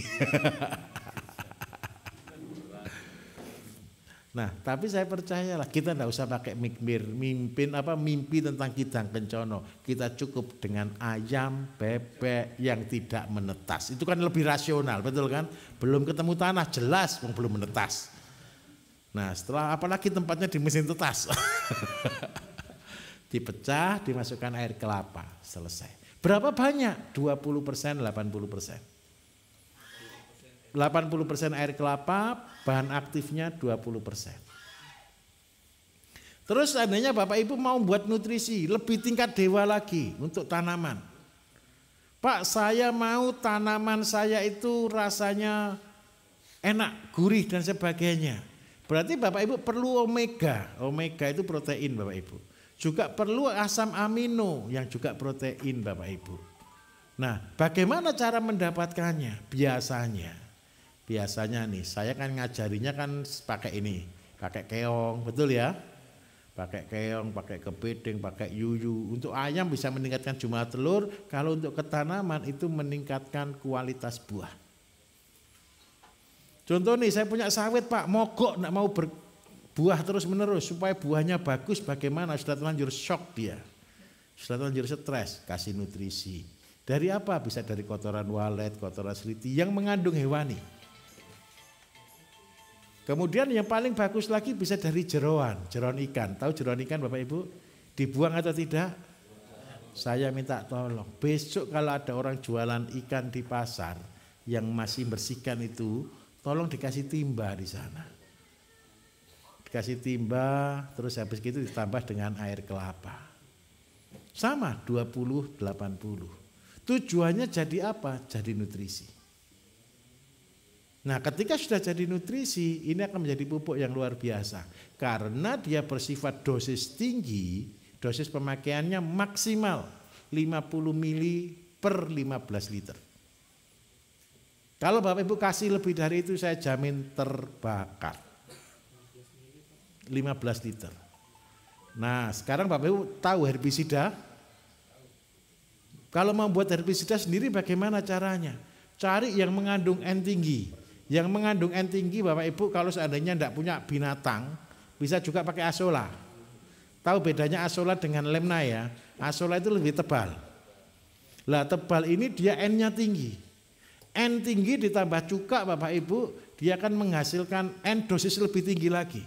Nah, tapi saya percayalah kita tidak usah pakai mimpi tentang Kidang Kencono. Kita cukup dengan ayam, bebek yang tidak menetas. Itu kan lebih rasional, betul kan? Belum ketemu tanah, jelas belum menetas. Nah, setelah apalagi tempatnya di mesin tetas. Dipecah, dimasukkan air kelapa, selesai. Berapa banyak? 20%, 80%. 80% air kelapa, bahan aktifnya 20%. Terus seandainya Bapak Ibu mau buat nutrisi lebih tingkat dewa lagi untuk tanaman. Pak, saya mau tanaman saya itu rasanya enak, gurih dan sebagainya. Berarti Bapak Ibu perlu omega. Omega itu protein Bapak Ibu. Juga perlu asam amino yang juga protein Bapak Ibu. Nah, bagaimana cara mendapatkannya? Biasanya nih, saya kan ngajarinya kan pakai ini, pakai keong, betul ya? Pakai keong, pakai kepiting, pakai yuyu. Untuk ayam bisa meningkatkan jumlah telur, kalau untuk ke tanaman itu meningkatkan kualitas buah. Contoh nih, saya punya sawit Pak, mogok enggak mau berbuah terus menerus supaya buahnya bagus. Bagaimana? Sudah terlanjur shock dia, sudah terlanjur stres, kasih nutrisi. Dari apa? Bisa dari kotoran walet, kotoran seliti yang mengandung hewani. Kemudian yang paling bagus lagi bisa dari jeroan ikan. Tahu jeroan ikan Bapak Ibu? Dibuang atau tidak? Saya minta tolong, besok kalau ada orang jualan ikan di pasar yang masih bersihkan itu, tolong dikasih timba di sana. Dikasih timba, terus habis itu ditambah dengan air kelapa. Sama 20-80. Tujuannya jadi apa? Jadi nutrisi. Nah, ketika sudah jadi nutrisi, ini akan menjadi pupuk yang luar biasa. Karena dia bersifat dosis tinggi, dosis pemakaiannya maksimal 50 mili per 15 liter. Kalau Bapak Ibu kasih lebih dari itu, saya jamin terbakar. 15 liter. Nah, sekarang Bapak Ibu tahu herbisida? Kalau mau buat herbisida sendiri bagaimana caranya? Cari yang mengandung N tinggi. Yang mengandung N tinggi Bapak Ibu kalau seandainya tidak punya binatang, bisa juga pakai asola. Tahu bedanya asola dengan lemna ya? Asola itu lebih tebal. Lah tebal ini dia N-nya tinggi. N tinggi ditambah cuka Bapak Ibu, dia akan menghasilkan N dosis lebih tinggi lagi.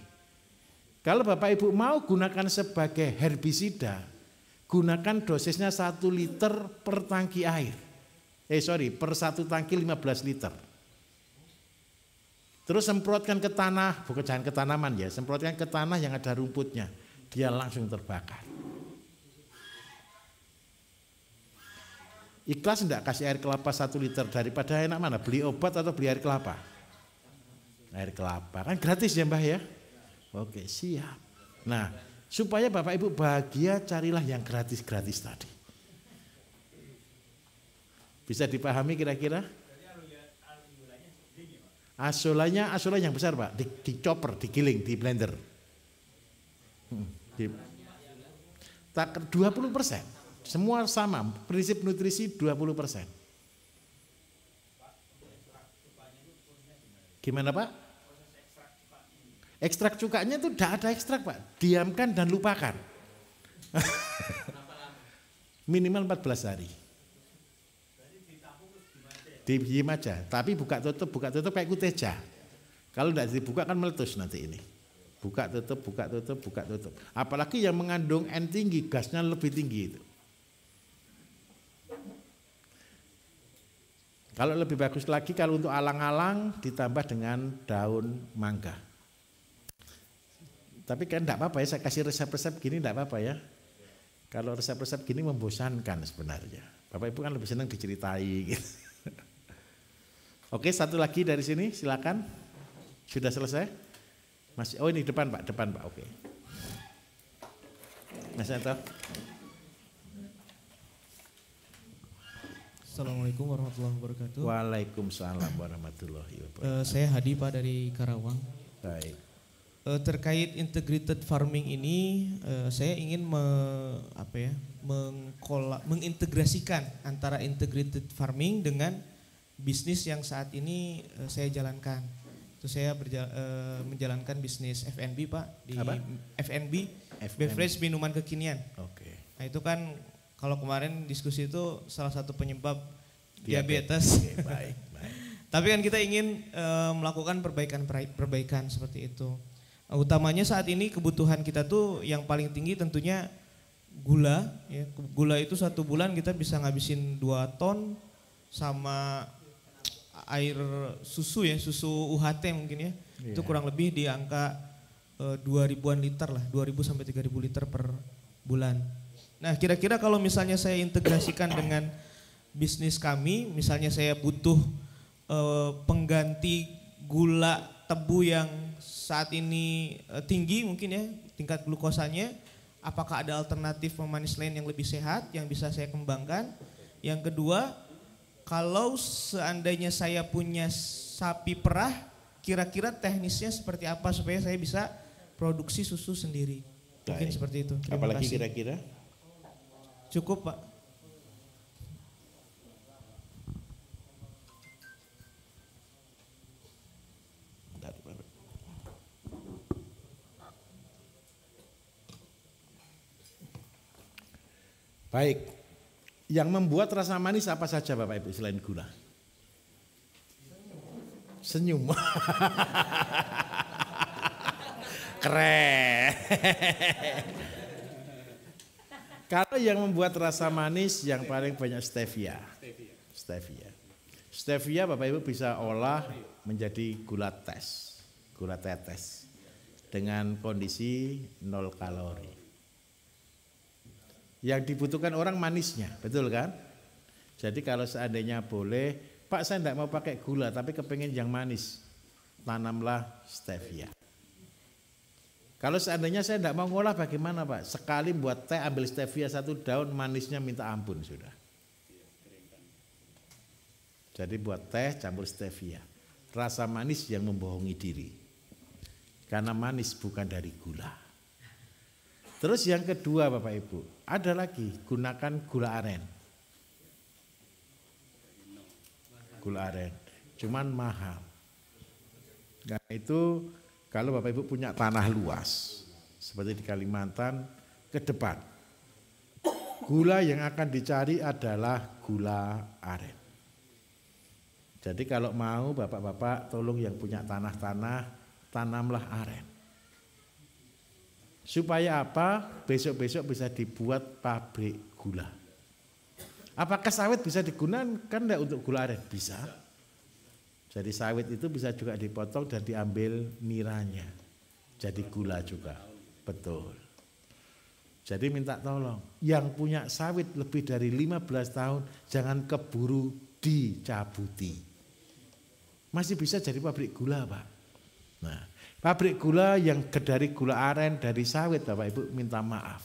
Kalau Bapak Ibu mau gunakan sebagai herbisida, gunakan dosisnya 1 liter per tangki air. per 1 tangki 15 liter. Terus semprotkan ke tanah, bukan jangan ke tanaman ya, semprotkan ke tanah yang ada rumputnya, dia langsung terbakar. Ikhlas enggak kasih air kelapa 1 liter daripada enak mana, beli obat atau beli air kelapa? Air kelapa, kan gratis ya Mbah ya? Oke siap. Nah supaya Bapak Ibu bahagia carilah yang gratis-gratis tadi. Bisa dipahami kira-kira? Asolanya yang besar Pak, di chopper, digiling, di blender. 20%. Semua sama, prinsip nutrisi 20%. Gimana Pak? Ekstrak cukanya itu tidak ada ekstrak Pak, diamkan dan lupakan. Minimal 14 hari. Diam aja, tapi buka tutup kayak kuteja. Kalau tidak dibuka kan meletus nanti ini. Buka tutup. Apalagi yang mengandung N tinggi, gasnya lebih tinggi itu. Kalau lebih bagus lagi kalau untuk alang-alang ditambah dengan daun mangga. Tapi kan tidak apa-apa ya, saya kasih resep-resep gini tidak apa-apa ya. Kalau resep-resep gini membosankan sebenarnya. Bapak Ibu kan lebih senang diceritai gitu. Oke, satu lagi dari sini, silakan. Sudah selesai? Masih, oh ini depan Pak, oke. Mas Anto. Assalamualaikum warahmatullahi wabarakatuh. Waalaikumsalam warahmatullahi wabarakatuh. Saya Hadi Pak dari Karawang. Baik. Terkait integrated farming ini, saya ingin mengintegrasikan antara integrated farming dengan bisnis yang saat ini saya jalankan. Itu saya menjalankan bisnis F&B Pak di F&B, beverage minuman kekinian. Oke. Nah itu kan kalau kemarin diskusi itu salah satu penyebab diabetes. Oke, baik. Tapi kan kita ingin melakukan perbaikan seperti itu. Utamanya saat ini kebutuhan kita tuh yang paling tinggi tentunya gula. Ya. Gula itu 1 bulan kita bisa ngabisin 2 ton sama air susu ya, susu UHT mungkin ya. Yeah. Itu kurang lebih di angka 2.000-an liter lah, 2.000 sampai 3.000 liter per bulan. Nah kira-kira kalau misalnya saya integrasikan dengan bisnis kami, misalnya saya butuh pengganti gula tebu yang saat ini tinggi mungkin ya tingkat glukosanya, apakah ada alternatif pemanis lain yang lebih sehat yang bisa saya kembangkan? Yang kedua, kalau seandainya saya punya sapi perah, kira-kira teknisnya seperti apa supaya saya bisa produksi susu sendiri? Mungkin seperti itu. Apalagi kira-kira? Cukup Pak. Baik, yang membuat rasa manis apa saja Bapak Ibu selain gula? Senyum. Keren. Kalau yang membuat rasa manis yang paling banyak stevia. Stevia Bapak Ibu bisa olah menjadi gula tetes dengan kondisi 0 kalori. Yang dibutuhkan orang manisnya, betul kan? Jadi kalau seandainya boleh, Pak saya tidak mau pakai gula tapi kepengen yang manis, tanamlah stevia. Kalau seandainya saya tidak mau ngolah bagaimana Pak? Sekali buat teh ambil stevia 1 daun, manisnya minta ampun sudah. Jadi buat teh campur stevia, rasa manis yang membohongi diri. Karena manis bukan dari gula. Terus yang kedua Bapak Ibu, ada lagi gunakan gula aren. Gula aren, cuman mahal. Nah itu kalau Bapak Ibu punya tanah luas, seperti di Kalimantan, ke depan. Gula yang akan dicari adalah gula aren. Jadi kalau mau Bapak-bapak tolong yang punya tanah-tanah, tanamlah aren. Supaya apa? Besok-besok bisa dibuat pabrik gula. Apakah sawit bisa digunakan enggak untuk gula aren? Bisa. Jadi sawit itu bisa juga dipotong dan diambil niranya. Jadi gula juga. Betul. Jadi minta tolong, yang punya sawit lebih dari 15 tahun jangan keburu dicabuti. Masih bisa jadi pabrik gula, Pak. Nah, pabrik gula yang dari gula aren, dari sawit, Bapak Ibu minta maaf.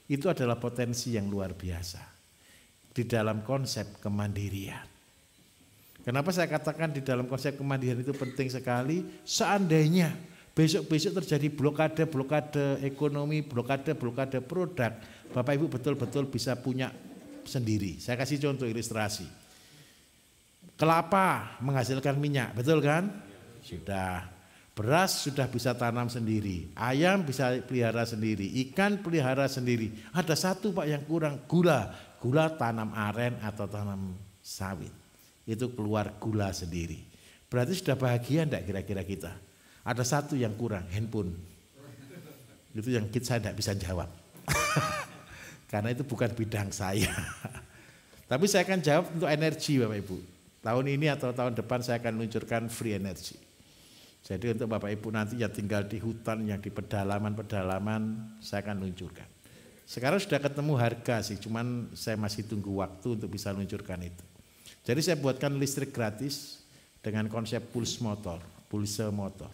Itu adalah potensi yang luar biasa di dalam konsep kemandirian. Kenapa saya katakan di dalam konsep kemandirian itu penting sekali? Seandainya besok-besok terjadi blokade ekonomi, blokade produk, Bapak Ibu betul-betul bisa punya sendiri. Saya kasih contoh ilustrasi. Kelapa menghasilkan minyak, betul kan? Sudah. Beras sudah bisa tanam sendiri, ayam bisa pelihara sendiri, ikan pelihara sendiri. Ada satu Pak yang kurang, gula. Gula tanam aren atau tanam sawit. Itu keluar gula sendiri. Berarti sudah bahagia enggak kira-kira kita? Ada satu yang kurang, handphone. Itu yang saya tidak bisa jawab. Karena itu bukan bidang saya. Tapi saya akan jawab untuk energi Bapak Ibu. Tahun ini atau tahun depan saya akan meluncurkan free energy. Jadi untuk Bapak Ibu nanti yang tinggal di hutan, yang di pedalaman, saya akan luncurkan. Sekarang sudah ketemu harga sih, cuman saya masih tunggu waktu untuk bisa luncurkan itu. Jadi saya buatkan listrik gratis dengan konsep pulse motor.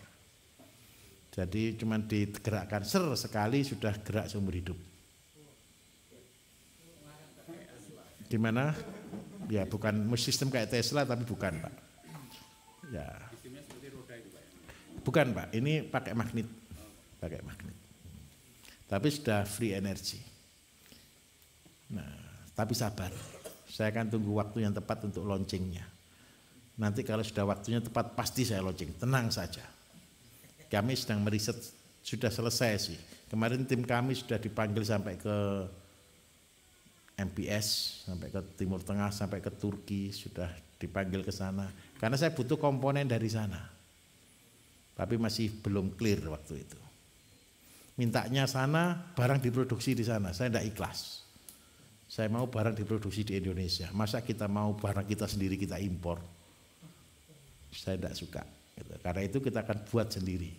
Jadi cuma digerakkan sekali sudah gerak seumur hidup. Gimana? Ya bukan sistem kayak Tesla tapi bukan Pak. Ya. Bukan Pak, ini pakai magnet. Tapi sudah free energy. Nah, tapi sabar. Saya akan tunggu waktu yang tepat untuk launchingnya. Nanti kalau sudah waktunya tepat pasti saya launching, tenang saja. Kami sedang meriset, sudah selesai sih. Kemarin tim kami sudah dipanggil sampai ke MPS, sampai ke Timur Tengah, sampai ke Turki, sudah dipanggil ke sana. Karena saya butuh komponen dari sana. Tapi masih belum clear waktu itu. Mintanya sana, barang diproduksi di sana, saya tidak ikhlas. Saya mau barang diproduksi di Indonesia. Masa kita mau barang kita sendiri kita impor? Saya tidak suka. Karena itu kita akan buat sendiri.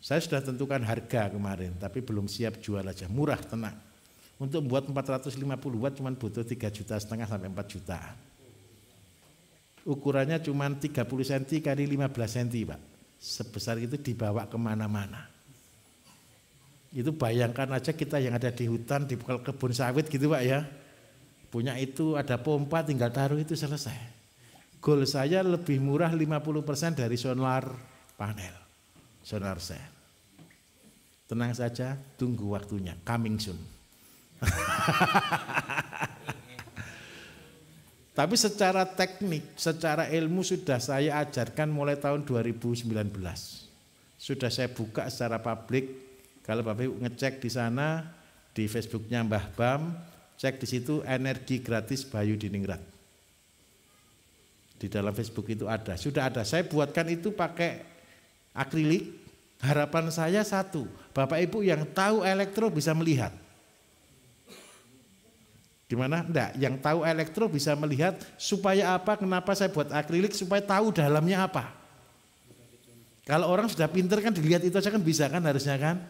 Saya sudah tentukan harga kemarin, tapi belum siap jual aja. Murah, tenang. Untuk membuat 450 watt cuma butuh 3,5 juta sampai 4 jutaan. Ukurannya cuma 30 cm kali 15 cm Pak. Sebesar itu dibawa kemana-mana. Itu bayangkan aja kita yang ada di hutan, di kebun sawit gitu Pak ya. Punya itu ada pompa tinggal taruh itu selesai. Goal saya lebih murah 50% dari solar panel, solar cell. Tenang saja, tunggu waktunya, coming soon. Tapi secara teknik, secara ilmu sudah saya ajarkan mulai tahun 2019. Sudah saya buka secara publik. Kalau Bapak Ibu ngecek di sana, di Facebooknya Mbah Bam, cek di situ energi gratis Bayu Diningrat. Di dalam Facebook itu ada, sudah ada. Saya buatkan itu pakai akrilik. Harapan saya satu, Bapak Ibu yang tahu elektro bisa melihat. Gimana? Enggak, yang tahu elektro bisa melihat supaya apa, kenapa saya buat akrilik, supaya tahu dalamnya apa. Kalau orang sudah pinter kan dilihat itu aja kan bisa kan harusnya kan.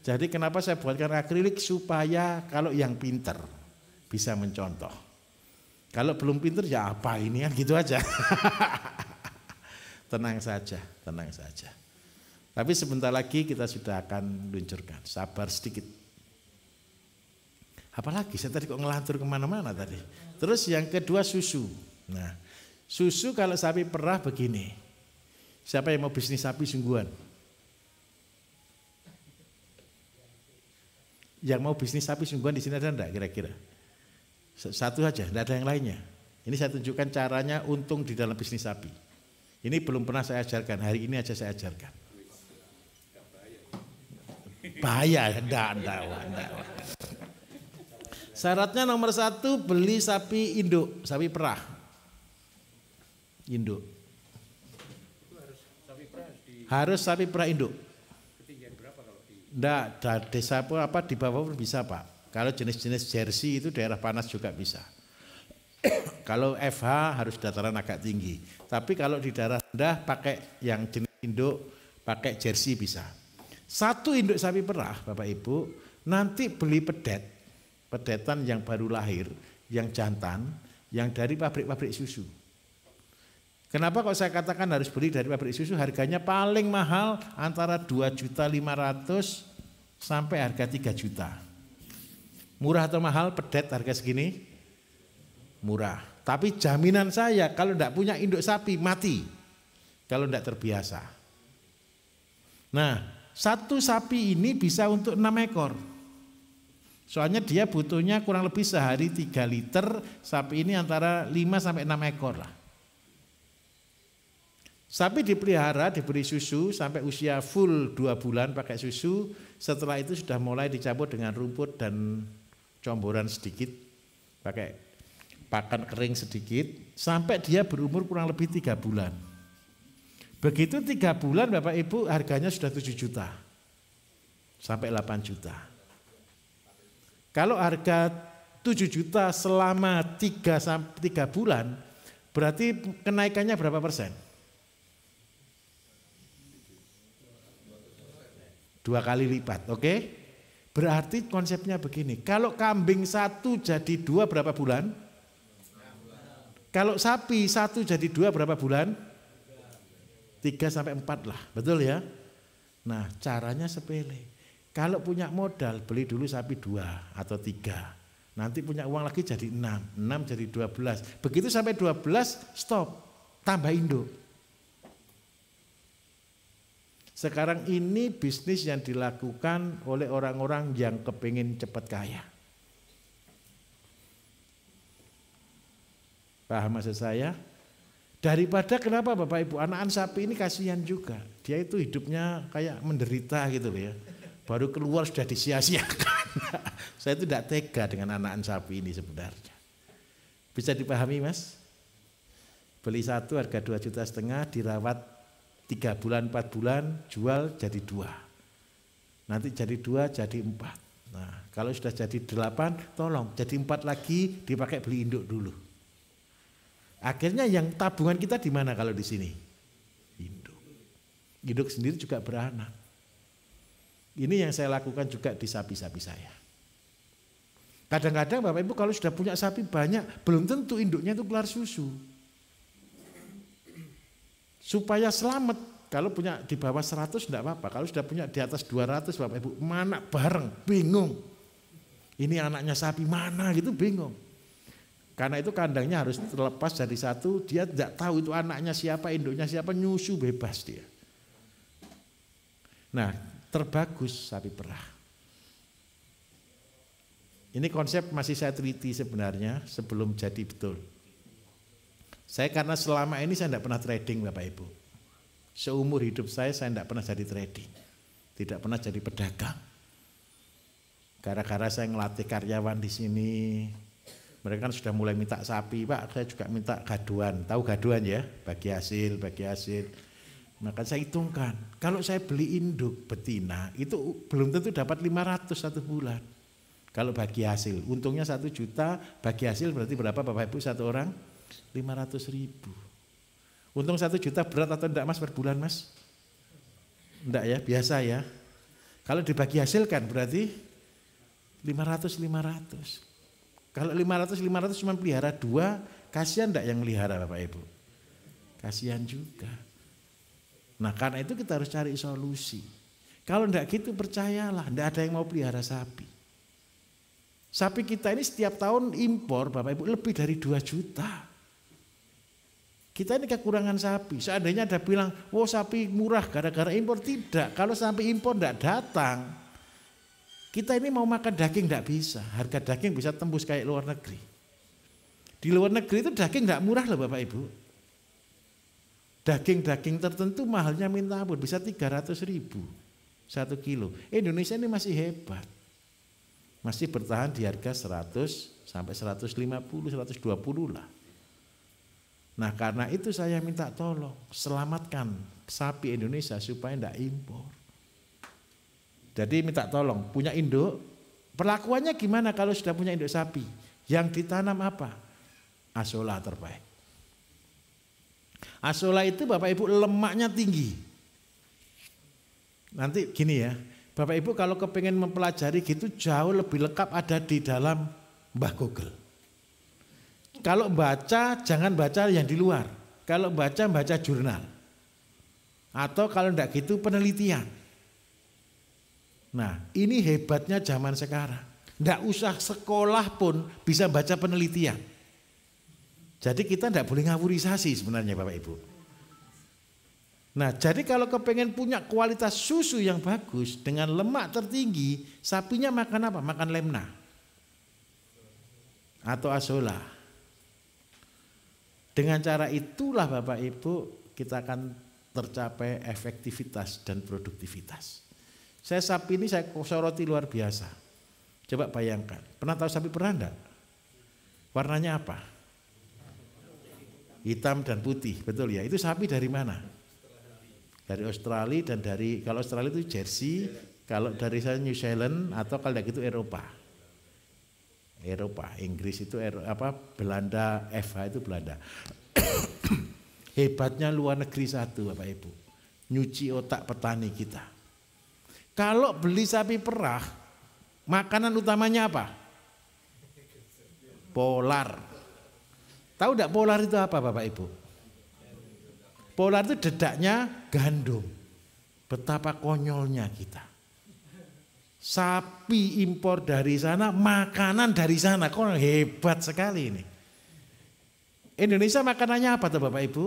Jadi kenapa saya buatkan akrilik supaya kalau yang pinter bisa mencontoh. Kalau belum pinter ya apa ini kan gitu aja. Tenang saja, tenang saja. Tapi sebentar lagi kita sudah akan luncurkan, sabar sedikit. Apalagi saya tadi kok ngelantur kemana-mana tadi. Terus yang kedua susu. Nah susu kalau sapi perah begini. Siapa yang mau bisnis sapi sungguhan? Yang mau bisnis sapi sungguhan di sini ada enggak kira-kira? Satu aja, enggak ada yang lainnya. Ini saya tunjukkan caranya untung di dalam bisnis sapi. Ini belum pernah saya ajarkan, hari ini aja saya ajarkan. Bahaya, enggak. Syaratnya nomor 1 beli sapi induk, sapi perah. Induk. Harus sapi perah induk. Enggak, desa apa di bawah pun bisa Pak. Kalau jenis-jenis jersey itu daerah panas juga bisa. Kalau FH harus dataran agak tinggi. Tapi kalau di daerah rendah pakai yang jenis induk, pakai jersey bisa. Satu induk sapi perah Bapak Ibu, nanti beli pedetan yang baru lahir, yang jantan, yang dari pabrik-pabrik susu. Kenapa kok saya katakan harus beli dari pabrik susu? Harganya paling mahal antara 2.500.000 sampai harga 3 juta. Murah atau mahal pedet harga segini? Murah. Tapi jaminan saya kalau tidak punya induk sapi mati. Kalau tidak terbiasa. Nah, satu sapi ini bisa untuk 6 ekor. Soalnya dia butuhnya kurang lebih sehari 3 liter, sapi ini antara 5 sampai 6 ekor lah. Sapi dipelihara, diberi susu sampai usia full 2 bulan pakai susu. Setelah itu sudah mulai dicampur dengan rumput dan comboran sedikit, pakai pakan kering sedikit, sampai dia berumur kurang lebih 3 bulan. Begitu 3 bulan Bapak Ibu harganya sudah 7 juta sampai 8 juta. Kalau harga 7 juta selama 3 bulan, berarti kenaikannya berapa persen? 2 kali lipat, oke? Berarti konsepnya begini, kalau kambing 1 jadi 2 berapa bulan? Kalau sapi 1 jadi 2 berapa bulan? 3 sampai 4 lah, betul ya? Nah caranya sepele, kalau punya modal beli dulu sapi 2 atau 3, nanti punya uang lagi jadi 6 jadi 12, begitu sampai 12 stop, tambah induk. Sekarang ini bisnis yang dilakukan oleh orang-orang yang kepingin cepat kaya. Paham maksud saya? Daripada kenapa Bapak Ibu, anakan sapi ini kasihan juga. Dia itu hidupnya kayak menderita gitu loh ya. Baru keluar sudah disia-siakan. Saya itu tidak tega dengan anakan sapi ini sebenarnya. Bisa dipahami Mas? Beli 1 harga 2,5 juta, dirawat 3 bulan, 4 bulan, jual jadi 2. Nanti jadi 2, jadi 4. Nah, kalau sudah jadi 8, tolong jadi 4 lagi, dipakai beli induk dulu. Akhirnya yang tabungan kita di mana kalau di sini? Induk. Induk sendiri juga beranak. Ini yang saya lakukan juga di sapi-sapi saya. Kadang-kadang Bapak Ibu kalau sudah punya sapi banyak, belum tentu induknya itu keluar susu. Supaya selamat, kalau punya di bawah 100 tidak apa-apa, kalau sudah punya di atas 200 Bapak Ibu, mana bareng, bingung. Ini anaknya sapi mana gitu bingung. Karena itu kandangnya harus terlepas dari satu, dia tidak tahu itu anaknya siapa, induknya siapa, nyusu bebas dia. Nah, terbagus sapi perah. Ini konsep masih saya teliti sebenarnya sebelum jadi betul. Saya karena selama ini saya tidak pernah trading Bapak Ibu. Seumur hidup saya tidak pernah jadi trading. Tidak pernah jadi pedagang. Gara-gara saya ngelatih karyawan di sini, mereka kan sudah mulai minta sapi, Pak, saya juga minta gaduan. Tahu gaduan ya? Bagi hasil. Maka saya hitungkan, kalau saya beli induk betina, itu belum tentu dapat 500 1 bulan. Kalau bagi hasil, untungnya 1 juta, bagi hasil berarti berapa Bapak Ibu satu orang? 500.000. Untung 1 juta berat atau enggak Mas per bulan Mas? Enggak ya, biasa ya. Kalau dibagi hasil kan berarti 500. Kalau 500 cuma pelihara 2, kasihan enggak yang melihara Bapak Ibu? Kasihan juga. Nah karena itu kita harus cari solusi. Kalau enggak gitu percayalah, enggak ada yang mau pelihara sapi. Sapi kita ini setiap tahun impor Bapak Ibu lebih dari 2 juta. Kita ini kekurangan sapi. Seandainya ada bilang, "Oh, sapi murah gara-gara impor." Tidak. Kalau sapi impor tidak datang, kita ini mau makan daging tidak bisa. Harga daging bisa tembus kayak luar negeri. Di luar negeri itu daging tidak murah loh Bapak Ibu. Daging-daging tertentu mahalnya minta ampun, bisa 300.000 1 kilo. Indonesia ini masih hebat. Masih bertahan di harga 100 sampai 150, 120 lah. Nah karena itu saya minta tolong selamatkan sapi Indonesia supaya tidak impor. Jadi minta tolong punya induk, perlakuannya gimana kalau sudah punya induk sapi? Yang ditanam apa? Asola terbaik. Asola itu Bapak Ibu lemaknya tinggi. Nanti gini ya, Bapak Ibu kalau kepengen mempelajari gitu jauh lebih lengkap ada di dalam Mbah Google. Kalau baca jangan baca yang di luar. Kalau baca jurnal. Atau kalau enggak gitu penelitian. Nah ini hebatnya zaman sekarang. Enggak usah sekolah pun bisa baca penelitian. Jadi kita enggak boleh ngawurisasi sebenarnya Bapak Ibu. Nah jadi kalau kepengen punya kualitas susu yang bagus dengan lemak tertinggi, sapinya makan apa? Makan lemna atau asola. Dengan cara itulah Bapak Ibu kita akan tercapai efektivitas dan produktivitas. Saya sapi ini saya soroti luar biasa. Coba bayangkan, pernah tahu sapi perah enggak? Warnanya apa? Hitam dan putih, betul ya? Itu sapi dari mana? Dari Australia dan dari, kalau Australia itu Jersey, kalau dari saya New Zealand atau kalau gitu Eropa. Eropa, Inggris itu Belanda, FH itu Belanda. Hebatnya luar negeri satu Bapak Ibu, nyuci otak petani kita. Kalau beli sapi perah, makanan utamanya apa? Polar. Tahu enggak polar itu apa Bapak Ibu? Polar itu dedaknya gandum. Betapa konyolnya kita. Sapi impor dari sana, makanan dari sana. Kok hebat sekali ini. Indonesia makanannya apa tuh Bapak Ibu?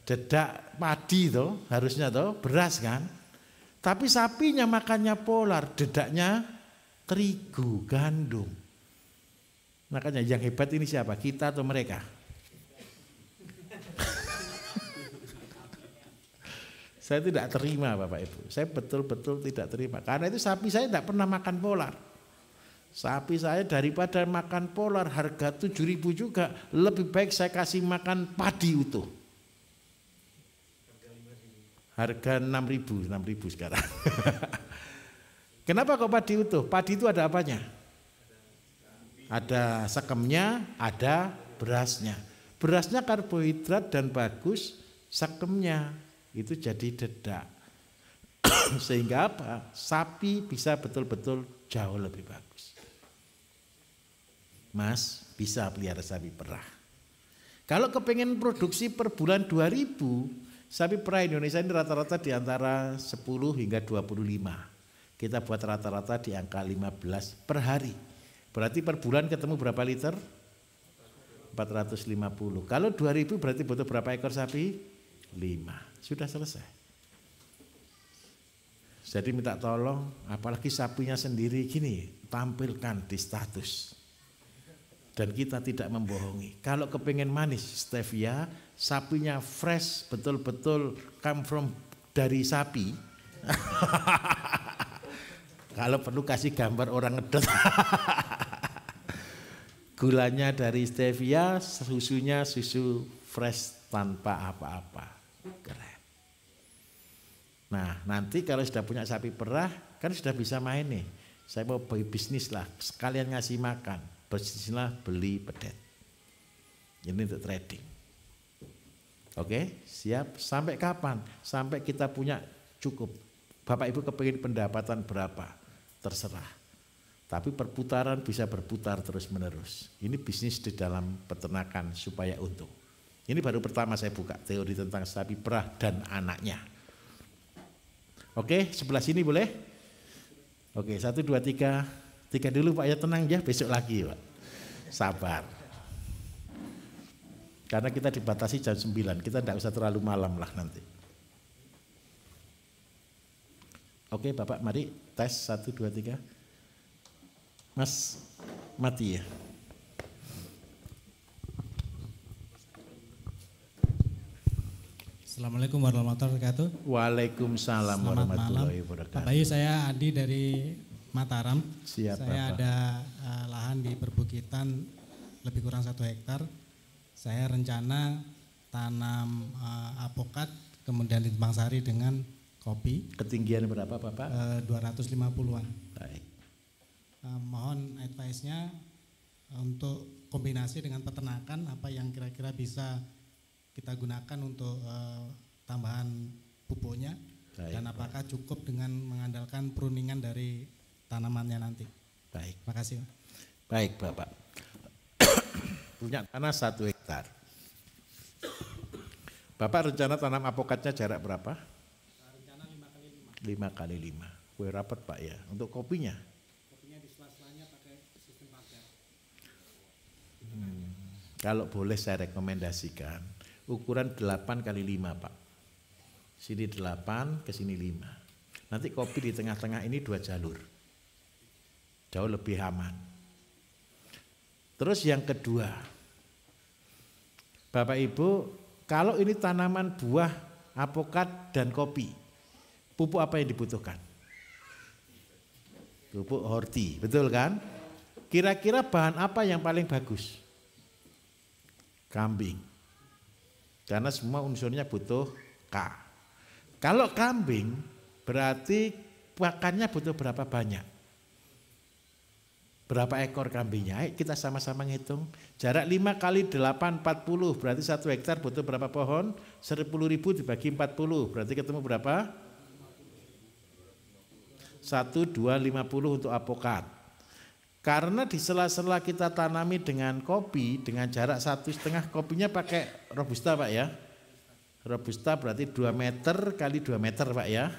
Dedak padi tuh, harusnya tuh, beras kan. Tapi sapinya makannya polar, dedaknya terigu, gandum. Makanya yang hebat ini siapa? Kita atau mereka? Saya tidak terima Bapak Ibu, saya betul-betul tidak terima. Karena itu sapi saya tidak pernah makan polar. Sapi saya daripada makan polar harga 7.000 juga, lebih baik saya kasih makan padi utuh. Harga 6.000 sekarang. Kenapa kok padi utuh? Padi itu ada apanya? Ada sekemnya, ada berasnya. Berasnya karbohidrat dan bagus, sekemnya itu jadi dedak. Sehingga apa? Sapi bisa betul-betul jauh lebih bagus. Mas bisa pelihara sapi perah. Kalau kepengen produksi per bulan 2.000, sapi perah Indonesia ini rata-rata di antara 10 hingga 25. Kita buat rata-rata di angka 15 per hari. Berarti per bulan ketemu berapa liter? 450. Kalau 2.000 berarti butuh berapa ekor sapi? 5. Sudah selesai. Jadi minta tolong, apalagi sapinya sendiri gini, tampilkan di status. Dan kita tidak membohongi. Kalau kepengen manis stevia, sapinya fresh, betul-betul come from dari sapi. Kalau perlu kasih gambar orang ngedot. Gulanya dari stevia, susunya susu fresh tanpa apa-apa. Keren. Nah nanti kalau sudah punya sapi perah, kan sudah bisa main nih. Saya mau bisnis lah, sekalian ngasih makan. Bisnislah beli pedet. Ini untuk trading. Oke, siap. Sampai kapan? Sampai kita punya cukup. Bapak Ibu kepingin pendapatan berapa? Terserah. Tapi perputaran bisa berputar terus menerus. Ini bisnis di dalam peternakan supaya untung. Ini baru pertama saya buka teori tentang sapi perah dan anaknya. Oke, sebelah sini boleh? Oke, 1, 2, 3. 3 dulu Pak ya, tenang ya, besok lagi Pak. Sabar. Karena kita dibatasi jam 9, kita tidak usah terlalu malam lah nanti. Oke Bapak, mari tes 1, 2, 3. Mas, mati ya. Assalamualaikum warahmatullahi wabarakatuh. Waalaikumsalam warahmatullahi wabarakatuh. Pak Bayu, saya Adi dari Mataram. Siap, saya Bapak. ada lahan di perbukitan lebih kurang 1 hektar. Saya rencana tanam apokat, kemudian litbang sari dengan kopi. Ketinggian berapa Bapak? 250-an. Baik. Mohon advice-nya untuk kombinasi dengan peternakan, apa yang kira-kira bisa kita gunakan untuk tambahan pupuknya. Baik, dan apakah cukup dengan mengandalkan pruningan dari tanamannya nanti. Baik. Makasih. Baik Bapak. Punya tanah 1 hektar. Bapak rencana tanam apokatnya jarak berapa? Rencana 5x5. 5x5. Kue rapet Pak ya. Untuk kopinya? Kopinya di sela-selanya pakai sistem pagar. Kalau boleh saya rekomendasikan ukuran 8x5 Pak. Sini 8, ke sini 5. Nanti kopi di tengah-tengah ini 2 jalur. Jauh lebih aman. Terus yang kedua, Bapak Ibu, kalau ini tanaman buah, apokat dan kopi, pupuk apa yang dibutuhkan? Pupuk horti, betul kan? Kira-kira bahan apa yang paling bagus? Kambing. Karena semua unsurnya butuh K. Kalau kambing berarti pakannya butuh berapa banyak? Berapa ekor kambingnya? Ayo kita sama-sama ngitung. Jarak 5 kali 8, 40. Berarti 1 hektar butuh berapa pohon? 10.000 dibagi 40. Berarti ketemu berapa? 1, 2, 50 untuk apokat. Karena di sela-sela kita tanami dengan kopi, dengan jarak 1,5, kopinya pakai robusta Pak ya. Robusta berarti 2 meter kali 2 meter Pak ya.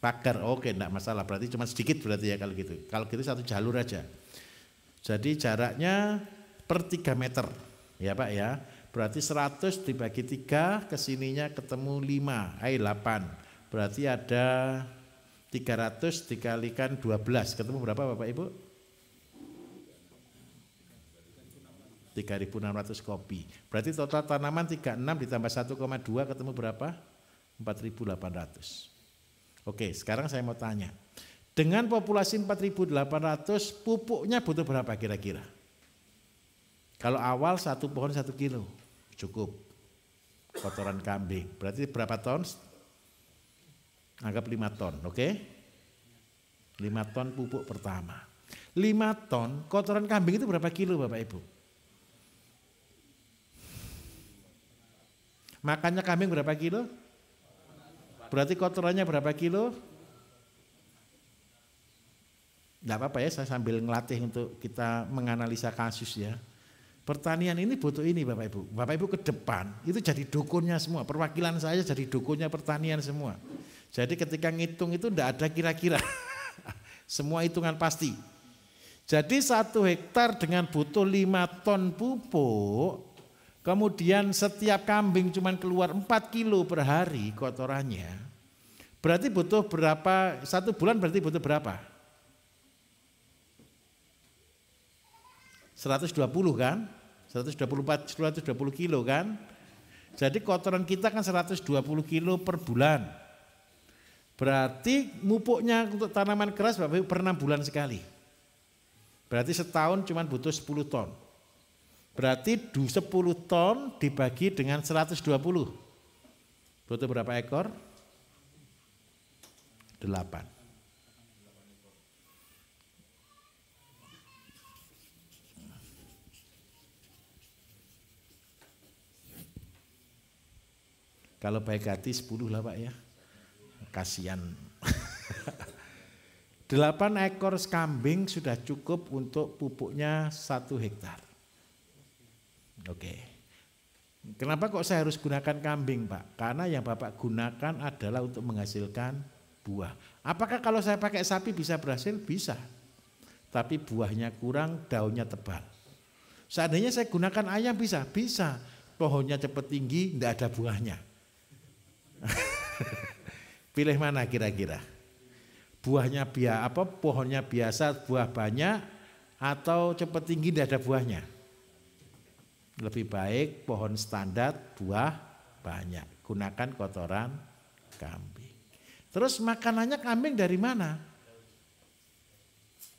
Pagar, oke enggak masalah, berarti cuma sedikit berarti ya kalau gitu. Kalau gitu 1 jalur aja. Jadi jaraknya per 3 meter ya Pak ya. Berarti 100 dibagi 3, kesininya ketemu 5, 8. Berarti ada 300 dikalikan 12, ketemu berapa Bapak Ibu? 3.600 kopi. Berarti total tanaman 36 ditambah 1,2 ketemu berapa? 4.800. Oke, sekarang saya mau tanya. Dengan populasi 4.800, pupuknya butuh berapa kira-kira? Kalau awal 1 pohon 1 kilo, cukup. Kotoran kambing, berarti berapa ton? Anggap 5 ton, oke? 5 ton pupuk pertama. 5 ton kotoran kambing itu berapa kilo Bapak Ibu? Makannya kambing berapa kilo? Berarti kotorannya berapa kilo? Enggak apa-apa ya, saya sambil ngelatih untuk kita menganalisa kasus ya. Pertanian ini butuh ini Bapak Ibu. Bapak Ibu ke depan itu jadi dukunnya semua. Perwakilan saya jadi dukunnya pertanian semua. Jadi ketika ngitung itu enggak ada kira-kira. Semua hitungan pasti. Jadi 1 hektar dengan butuh 5 ton pupuk. Kemudian setiap kambing cuma keluar 4 kilo per hari kotorannya. Berarti butuh berapa? 1 bulan berarti butuh berapa? 120 kan? 124, 120 kilo kan? Jadi kotoran kita kan 120 kilo per bulan. Berarti pupuknya untuk tanaman keras Bapak Ibu per 6 bulan sekali. Berarti setahun cuma butuh 10 ton. Berarti 10 ton dibagi dengan 120. Butuh berapa ekor? 8. Kalau baik hati 10 lah Pak ya. Kasihan. 8 ekor kambing sudah cukup untuk pupuknya 1 hektar. Oke. Kenapa kok saya harus gunakan kambing Pak? Karena yang Bapak gunakan adalah untuk menghasilkan buah. Apakah kalau saya pakai sapi bisa berhasil? Bisa. Tapi buahnya kurang, daunnya tebal. Seandainya saya gunakan ayam bisa? Bisa. Pohonnya cepat tinggi, tidak ada buahnya. Pilih mana kira-kira? Buahnya pohonnya biasa, buah banyak, atau cepat tinggi tidak ada buahnya? Lebih baik pohon standar, buah banyak. Gunakan kotoran kambing. Terus makanannya kambing dari mana?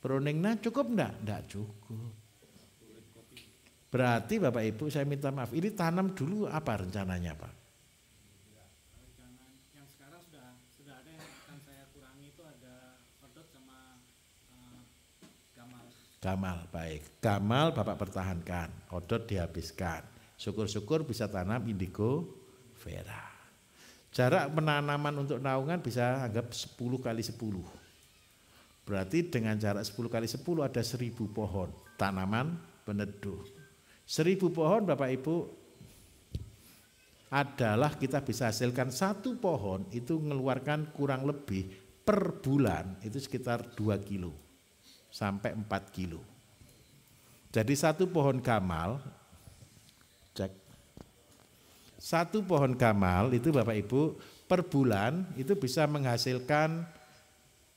Pruningnya cukup enggak? Enggak cukup. Berarti Bapak Ibu saya minta maaf, ini tanam dulu apa rencananya Pak? Yang sekarang sudah ada yang akan saya kurangi itu ada kodok sama gamal. Gamal, baik. Gamal Bapak pertahankan, odot dihabiskan. Syukur-syukur bisa tanam indigo vera. Jarak penanaman untuk naungan bisa anggap 10 kali 10. Berarti dengan jarak 10 kali 10 ada 1000 pohon tanaman peneduh. 1000 pohon Bapak Ibu adalah kita bisa hasilkan satu pohon itu mengeluarkan kurang lebih per bulan itu sekitar 2 kilo sampai 4 kilo. Jadi satu pohon gamal, cek, satu pohon gamal itu Bapak Ibu per bulan itu bisa menghasilkan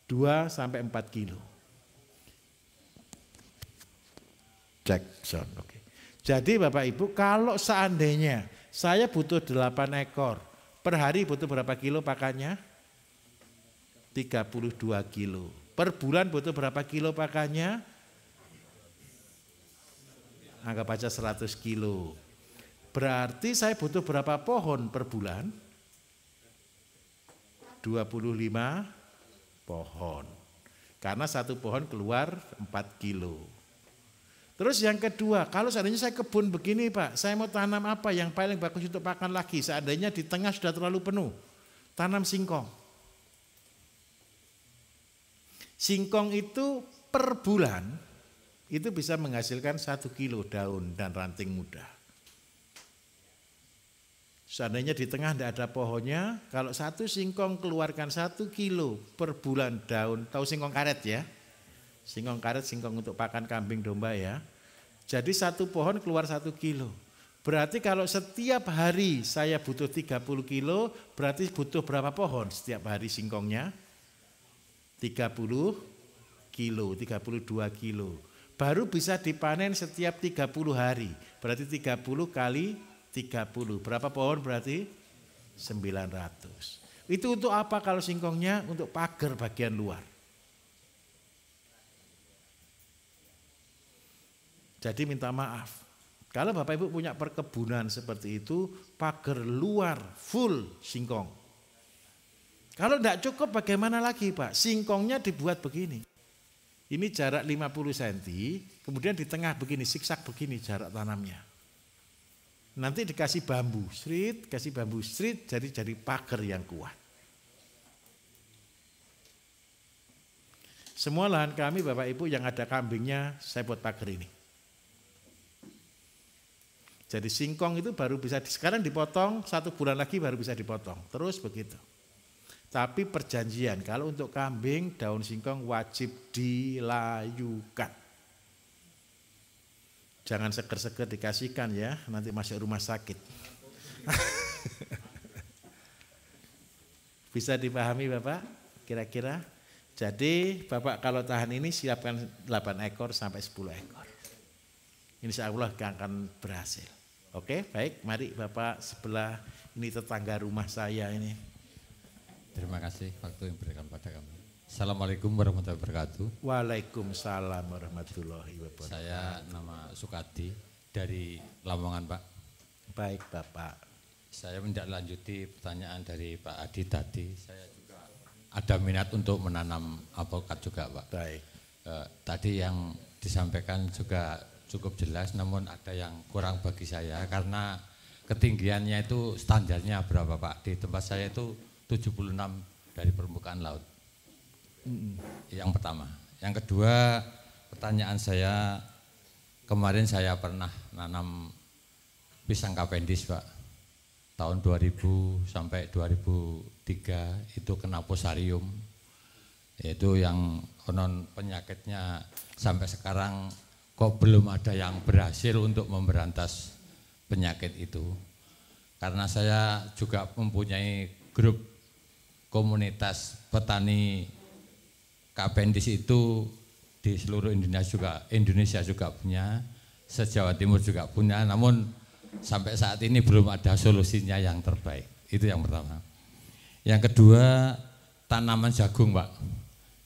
2 sampai 4 kilo. Cek sound, oke. Jadi Bapak Ibu kalau seandainya saya butuh 8 ekor, per hari butuh berapa kilo pakannya? 32 kilo. Per bulan butuh berapa kilo pakannya? Anggap aja 100 kilo. Berarti saya butuh berapa pohon per bulan? 25 pohon. Karena satu pohon keluar 4 kilo. Terus yang kedua, kalau seandainya saya kebun begini Pak, saya mau tanam apa yang paling bagus untuk pakan lagi? Seandainya di tengah sudah terlalu penuh, tanam singkong. Singkong itu per bulan itu bisa menghasilkan 1 kilo daun dan ranting muda. Seandainya di tengah tidak ada pohonnya, kalau satu singkong keluarkan 1 kilo per bulan daun, tahu singkong karet ya? Singkong karet, singkong untuk pakan kambing domba ya. Jadi satu pohon keluar 1 kilo. Berarti kalau setiap hari saya butuh 30 kilo, berarti butuh berapa pohon setiap hari singkongnya? 30 kilo, 32 kilo. Baru bisa dipanen setiap 30 hari. Berarti 30 kali 30. Berapa pohon berarti? 900. Itu untuk apa kalau singkongnya? Untuk pagar bagian luar. Jadi minta maaf, kalau Bapak Ibu punya perkebunan seperti itu, pagar luar full singkong. Kalau tidak cukup bagaimana lagi Pak? Singkongnya dibuat begini. Ini jarak 50 cm, kemudian di tengah begini, siksak begini jarak tanamnya. Nanti dikasih bambu street, kasih bambu street, jadi pagar yang kuat. Semua lahan kami Bapak Ibu yang ada kambingnya, saya buat pagar ini. Jadi singkong itu baru bisa, sekarang dipotong, 1 bulan lagi baru bisa dipotong. Terus begitu. Tapi perjanjian, kalau untuk kambing daun singkong wajib dilayukan. Jangan seger-seger dikasihkan ya, nanti masuk rumah sakit. Bisa dipahami Bapak kira-kira? Jadi Bapak kalau tahan ini siapkan 8 ekor sampai 10 ekor. Insya Allah akan berhasil. Oke, baik, mari Bapak sebelah ini tetangga rumah saya ini. Terima kasih waktu yang diberikan pada kami. Assalamualaikum warahmatullahi wabarakatuh. Waalaikumsalam warahmatullahi wabarakatuh. Saya nama Sukadi dari Lamongan Pak. Baik Bapak. Saya menindaklanjuti pertanyaan dari Pak Adi tadi. Saya juga ada minat untuk menanam alpukat juga Pak. Baik. Tadi yang disampaikan juga cukup jelas, namun ada yang kurang bagi saya karena ketinggiannya itu standarnya berapa Pak? Di tempat saya itu 76 dari permukaan laut. Yang pertama. Yang kedua, pertanyaan saya, kemarin saya pernah nanam pisang Cavendish Pak. Tahun 2000 sampai 2003 itu kena posarium. Yaitu yang konon penyakitnya sampai sekarang kok belum ada yang berhasil untuk memberantas penyakit itu. Karena saya juga mempunyai grup komunitas petani Cavendish itu di seluruh Indonesia juga punya, se-Jawa Timur juga punya, namun sampai saat ini belum ada solusinya yang terbaik. Itu yang pertama. Yang kedua, tanaman jagung Pak.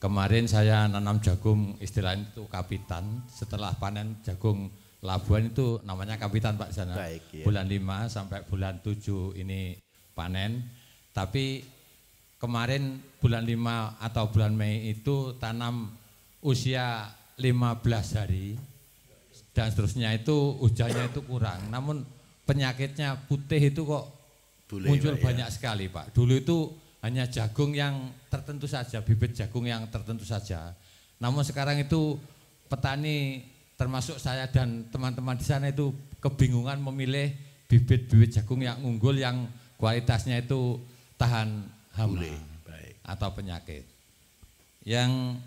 Kemarin saya nanam jagung, istilahnya itu kapitan, setelah panen jagung Labuan itu namanya kapitan Pak sana. Baik, ya. Bulan 5 sampai bulan 7 ini panen, tapi kemarin bulan 5 atau bulan Mei itu tanam usia 15 hari dan seterusnya itu hujannya itu kurang. Namun penyakitnya putih itu kok muncul Pak, banyak sekali Pak. Dulu itu hanya jagung yang tertentu saja, bibit jagung yang tertentu saja. Namun sekarang itu petani termasuk saya dan teman-teman di sana itu kebingungan memilih bibit-bibit jagung yang unggul yang kualitasnya itu tahan hama atau penyakit. Yang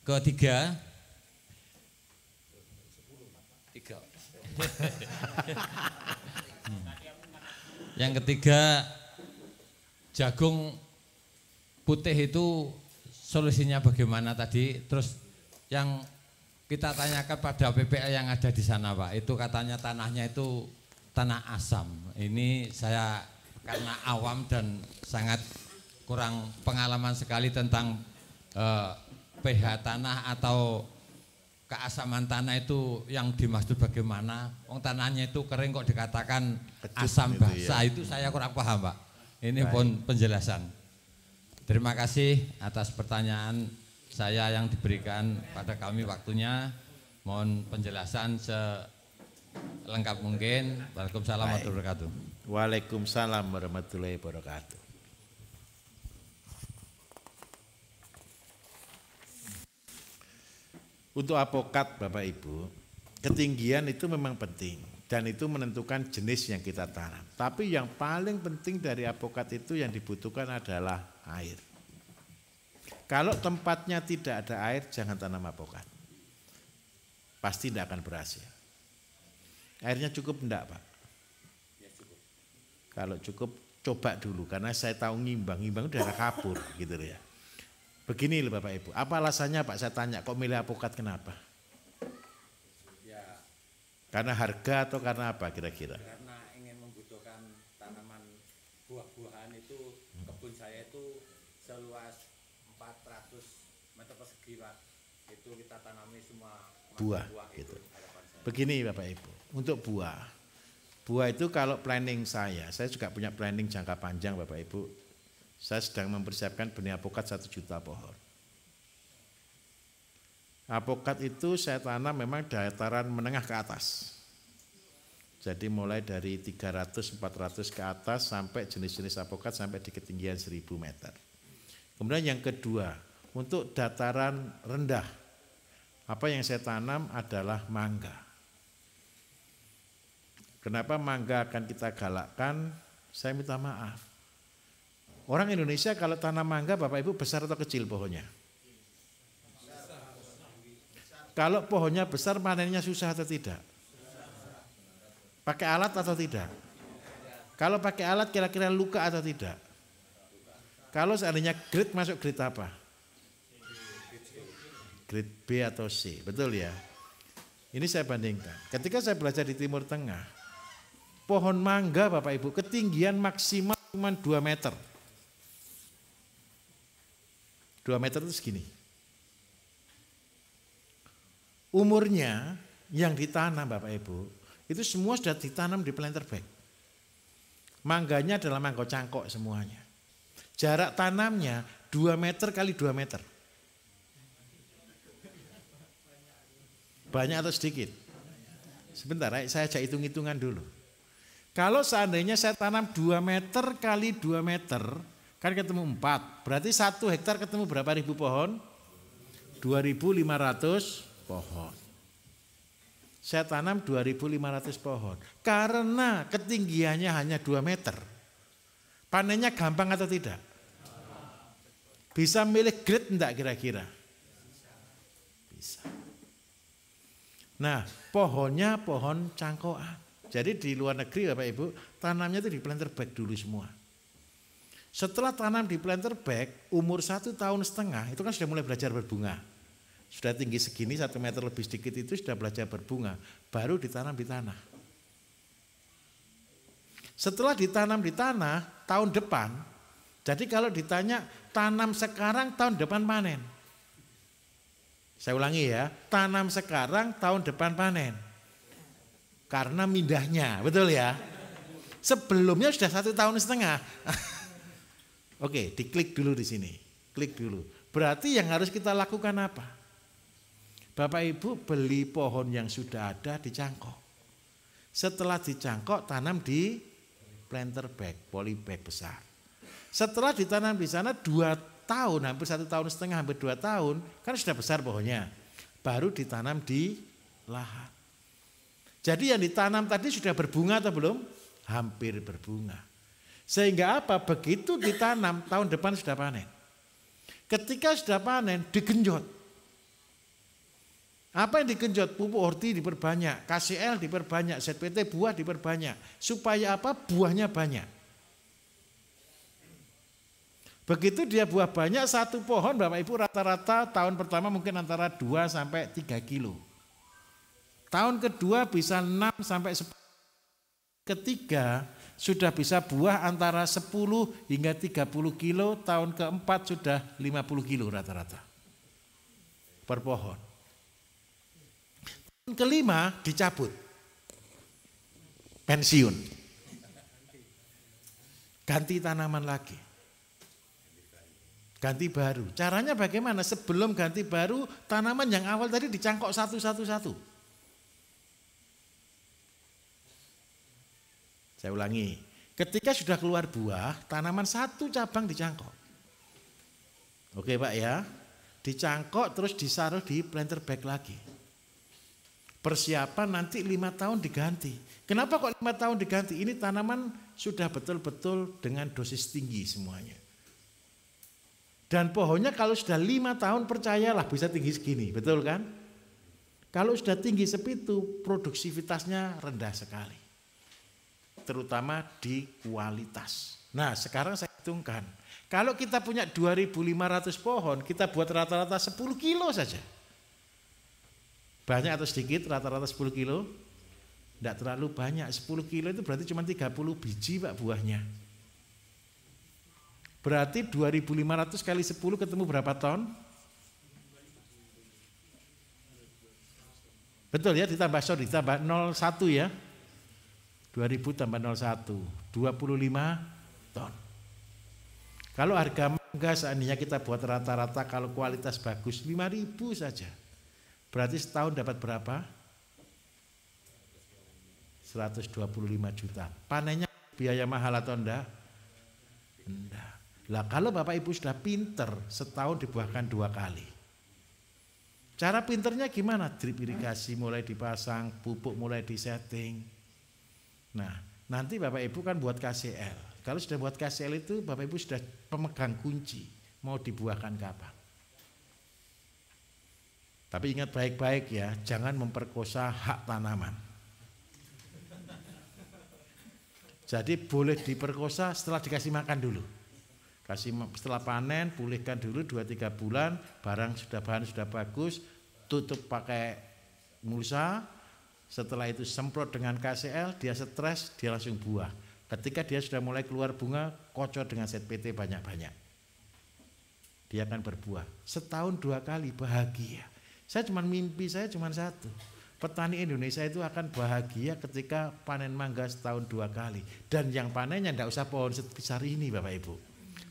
ketiga, yang ketiga, jagung putih itu solusinya bagaimana tadi? Terus yang kita tanyakan pada PPL yang ada di sana Pak, itu katanya tanahnya itu tanah asam. Ini saya karena awam dan sangat kurang pengalaman sekali tentang pH tanah atau keasaman tanah itu yang dimaksud bagaimana. Tanahnya itu kering kok dikatakan asam basa, itu saya kurang paham Pak. Ini pun penjelasan. Terima kasih atas pertanyaan saya yang diberikan pada kami waktunya. Mohon penjelasan selengkap mungkin. Waalaikumsalam warahmatullahi wabarakatuh. Waalaikumsalam warahmatullahi wabarakatuh. Untuk apokat Bapak Ibu, ketinggian itu memang penting dan itu menentukan jenis yang kita tanam. Tapi yang paling penting dari apokat itu yang dibutuhkan adalah air. Kalau tempatnya tidak ada air, jangan tanam apokat. Pasti tidak akan berhasil. Airnya cukup enggak Pak? Ya, cukup. Kalau cukup coba dulu, karena saya tahu ngimbang itu daerah kapur gitu ya. Begini loh Bapak Ibu, apa alasannya Pak? Saya tanya, kok milih apokat kenapa? Ya. Karena harga atau karena apa kira-kira? Karena ingin membutuhkan tanaman buah-buahan itu, kebun saya itu seluas 400 meter persegi Pak. Itu kita tanami semua buah gitu. Begini Bapak Ibu, untuk buah itu kalau planning saya juga punya planning jangka panjang Bapak Ibu. Saya sedang mempersiapkan benih apokat 1 juta pohon. Apokat itu saya tanam memang dataran menengah ke atas. Jadi mulai dari 300-400 ke atas sampai jenis-jenis apokat sampai di ketinggian 1000 meter. Kemudian yang kedua, untuk dataran rendah, apa yang saya tanam adalah mangga. Kenapa mangga akan kita galakkan? Saya minta maaf. Orang Indonesia kalau tanam mangga Bapak Ibu besar atau kecil pohonnya? Kalau pohonnya besar panennya susah atau tidak? Pakai alat atau tidak? Kalau pakai alat kira-kira luka atau tidak? Kalau seandainya grade masuk grade apa? Grade B atau C, betul ya? Ini saya bandingkan. Ketika saya belajar di Timur Tengah, pohon mangga Bapak Ibu ketinggian maksimal cuma 2 meter. 2 meter itu segini. Umurnya yang ditanam Bapak Ibu, itu semua sudah ditanam di planter bag. Mangganya adalah mangga cangkok semuanya. Jarak tanamnya 2 meter kali 2 meter. Banyak atau sedikit? Sebentar, saya ajak hitung-hitungan dulu. Kalau seandainya saya tanam 2 meter kali 2 meter, kan ketemu 4, berarti 1 hektar ketemu berapa ribu pohon? 2.500 pohon. Saya tanam 2.500 pohon. Karena ketinggiannya hanya 2 meter, panennya gampang atau tidak? Bisa milih grade enggak kira-kira? Bisa. Nah, pohonnya pohon cangkokan. Jadi di luar negeri Bapak Ibu, tanamnya itu di planter bag dulu semua. Setelah tanam di planter bag, umur 1,5 tahun, itu kan sudah mulai belajar berbunga. Sudah tinggi segini, 1 meter lebih sedikit itu sudah belajar berbunga. Baru ditanam di tanah. Setelah ditanam di tanah, tahun depan, jadi kalau ditanya tanam sekarang, tahun depan panen. Saya ulangi ya, tanam sekarang, tahun depan panen. Karena mindahnya, betul ya? Sebelumnya sudah 1,5 tahun. Oke, diklik dulu di sini. Klik dulu. Berarti yang harus kita lakukan apa? Bapak Ibu beli pohon yang sudah ada dicangkok. Setelah dicangkok tanam di planter bag, polybag besar. Setelah ditanam di sana 2 tahun, hampir 1,5 tahun, hampir 2 tahun, kan sudah besar pohonnya. Baru ditanam di lahan. Jadi yang ditanam tadi sudah berbunga atau belum? Hampir berbunga. Sehingga apa? Begitu ditanam, tahun depan sudah panen. Ketika sudah panen, digenjot. Apa yang digenjot? Pupuk horti diperbanyak, KCL diperbanyak, ZPT buah diperbanyak. Supaya apa? Buahnya banyak. Begitu dia buah banyak, satu pohon Bapak Ibu rata-rata tahun pertama mungkin antara 2 sampai 3 kilo. Tahun kedua bisa 6 sampai 10. Ketiga sudah bisa buah antara 10 hingga 30 kilo, tahun keempat sudah 50 kilo rata-rata per pohon. Tahun kelima dicabut, pensiun, ganti tanaman lagi, ganti baru. Caranya bagaimana? Sebelum ganti baru, tanaman yang awal tadi dicangkok satu. Saya ulangi, ketika sudah keluar buah, tanaman satu cabang dicangkok. Oke Pak ya, dicangkok terus disaruh di planter bag lagi. Persiapan nanti 5 tahun diganti. Kenapa kok 5 tahun diganti? Ini tanaman sudah betul-betul dengan dosis tinggi semuanya. Dan pohonnya kalau sudah 5 tahun percayalah bisa tinggi segini, betul kan? Kalau sudah tinggi sepitu, produktivitasnya rendah sekali. Terutama di kualitas. Nah sekarang saya hitungkan, kalau kita punya 2.500 pohon, kita buat rata-rata 10 kilo saja. Banyak atau sedikit rata-rata 10 kilo? Tidak terlalu banyak, 10 kilo itu berarti cuma 30 biji Pak buahnya. Berarti 2.500 kali 10 ketemu berapa ton? Betul ya, ditambah 0,1 ya. 2000 tambah 01, 25 ton. Kalau harga mangga seandainya kita buat rata-rata kalau kualitas bagus 5.000 saja. Berarti setahun dapat berapa? 125 juta. Panennya biaya mahal atau enggak? Enggak. Lah kalau Bapak Ibu sudah pinter, setahun dibuahkan 2 kali. Cara pinternya gimana? Drip irigasi mulai dipasang, pupuk mulai disetting. Nah, nanti Bapak Ibu kan buat KCL. Kalau sudah buat KCL itu Bapak Ibu sudah pemegang kunci mau dibuahkan kapan. Tapi ingat baik-baik ya, jangan memperkosa hak tanaman. Jadi boleh diperkosa setelah dikasih makan dulu. Setelah panen, pulihkan dulu 2-3 bulan, bahan sudah bagus, tutup pakai mulsa. Setelah itu semprot dengan KCL, dia stres, dia langsung buah. Ketika dia sudah mulai keluar bunga, kocor dengan ZPT banyak-banyak. Dia akan berbuah. Setahun 2 kali bahagia. Mimpi saya cuma satu. Petani Indonesia itu akan bahagia ketika panen mangga setahun 2 kali. Dan yang panennya tidak usah pohon sebesar ini Bapak Ibu.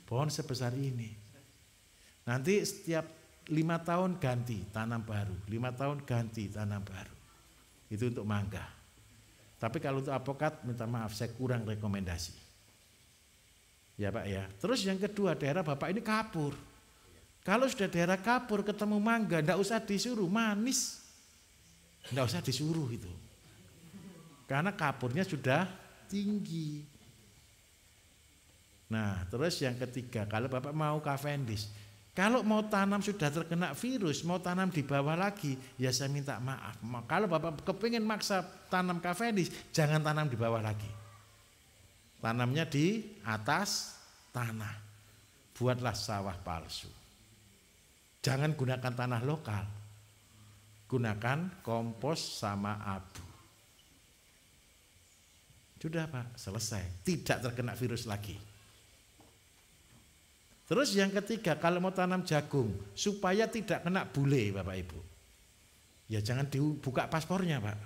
Pohon sebesar ini. Nanti setiap 5 tahun ganti tanam baru. 5 tahun ganti tanam baru. Itu untuk mangga. Tapi kalau untuk apokat minta maaf saya kurang rekomendasi. Ya Pak ya. Terus yang kedua daerah Bapak ini kapur. Kalau sudah daerah kapur ketemu mangga enggak usah disuruh manis. Enggak usah disuruh itu. Karena kapurnya sudah tinggi. Nah, terus yang ketiga kalau Bapak mau Cavendish, kalau mau tanam sudah terkena virus, mau tanam di bawah lagi, ya saya minta maaf. Kalau Bapak kepingin maksa tanam Cavendish, jangan tanam di bawah lagi. Tanamnya di atas tanah. Buatlah sawah palsu. Jangan gunakan tanah lokal. Gunakan kompos sama abu. Sudah Pak, selesai. Tidak terkena virus lagi. Terus yang ketiga, kalau mau tanam jagung, supaya tidak kena bule Bapak Ibu. Ya jangan dibuka paspornya Pak.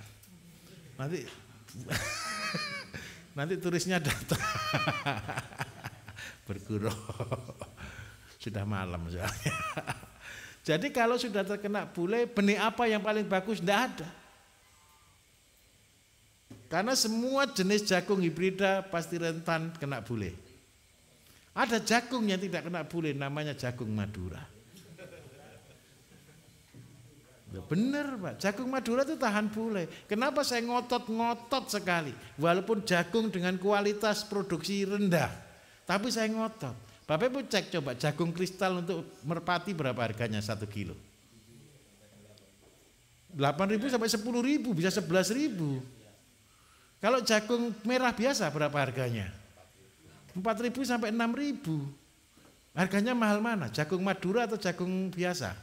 Nanti turisnya datang. Bergurau. Sudah malam soalnya. Jadi kalau sudah terkena bule, benih apa yang paling bagus? Tidak ada. Karena semua jenis jagung hibrida pasti rentan kena bule. Ada jagung yang tidak kena bule, namanya jagung Madura. Benar Pak, jagung Madura itu tahan bule. Kenapa saya ngotot sekali? Walaupun jagung dengan kualitas produksi rendah, tapi saya ngotot. Bapak Ibu cek coba jagung kristal untuk merpati berapa harganya 1 kilo? 8.000 sampai 10.000, bisa 11.000. Kalau jagung merah biasa berapa harganya? 4.000 sampai 6.000. Harganya mahal mana? Jagung Madura atau jagung biasa?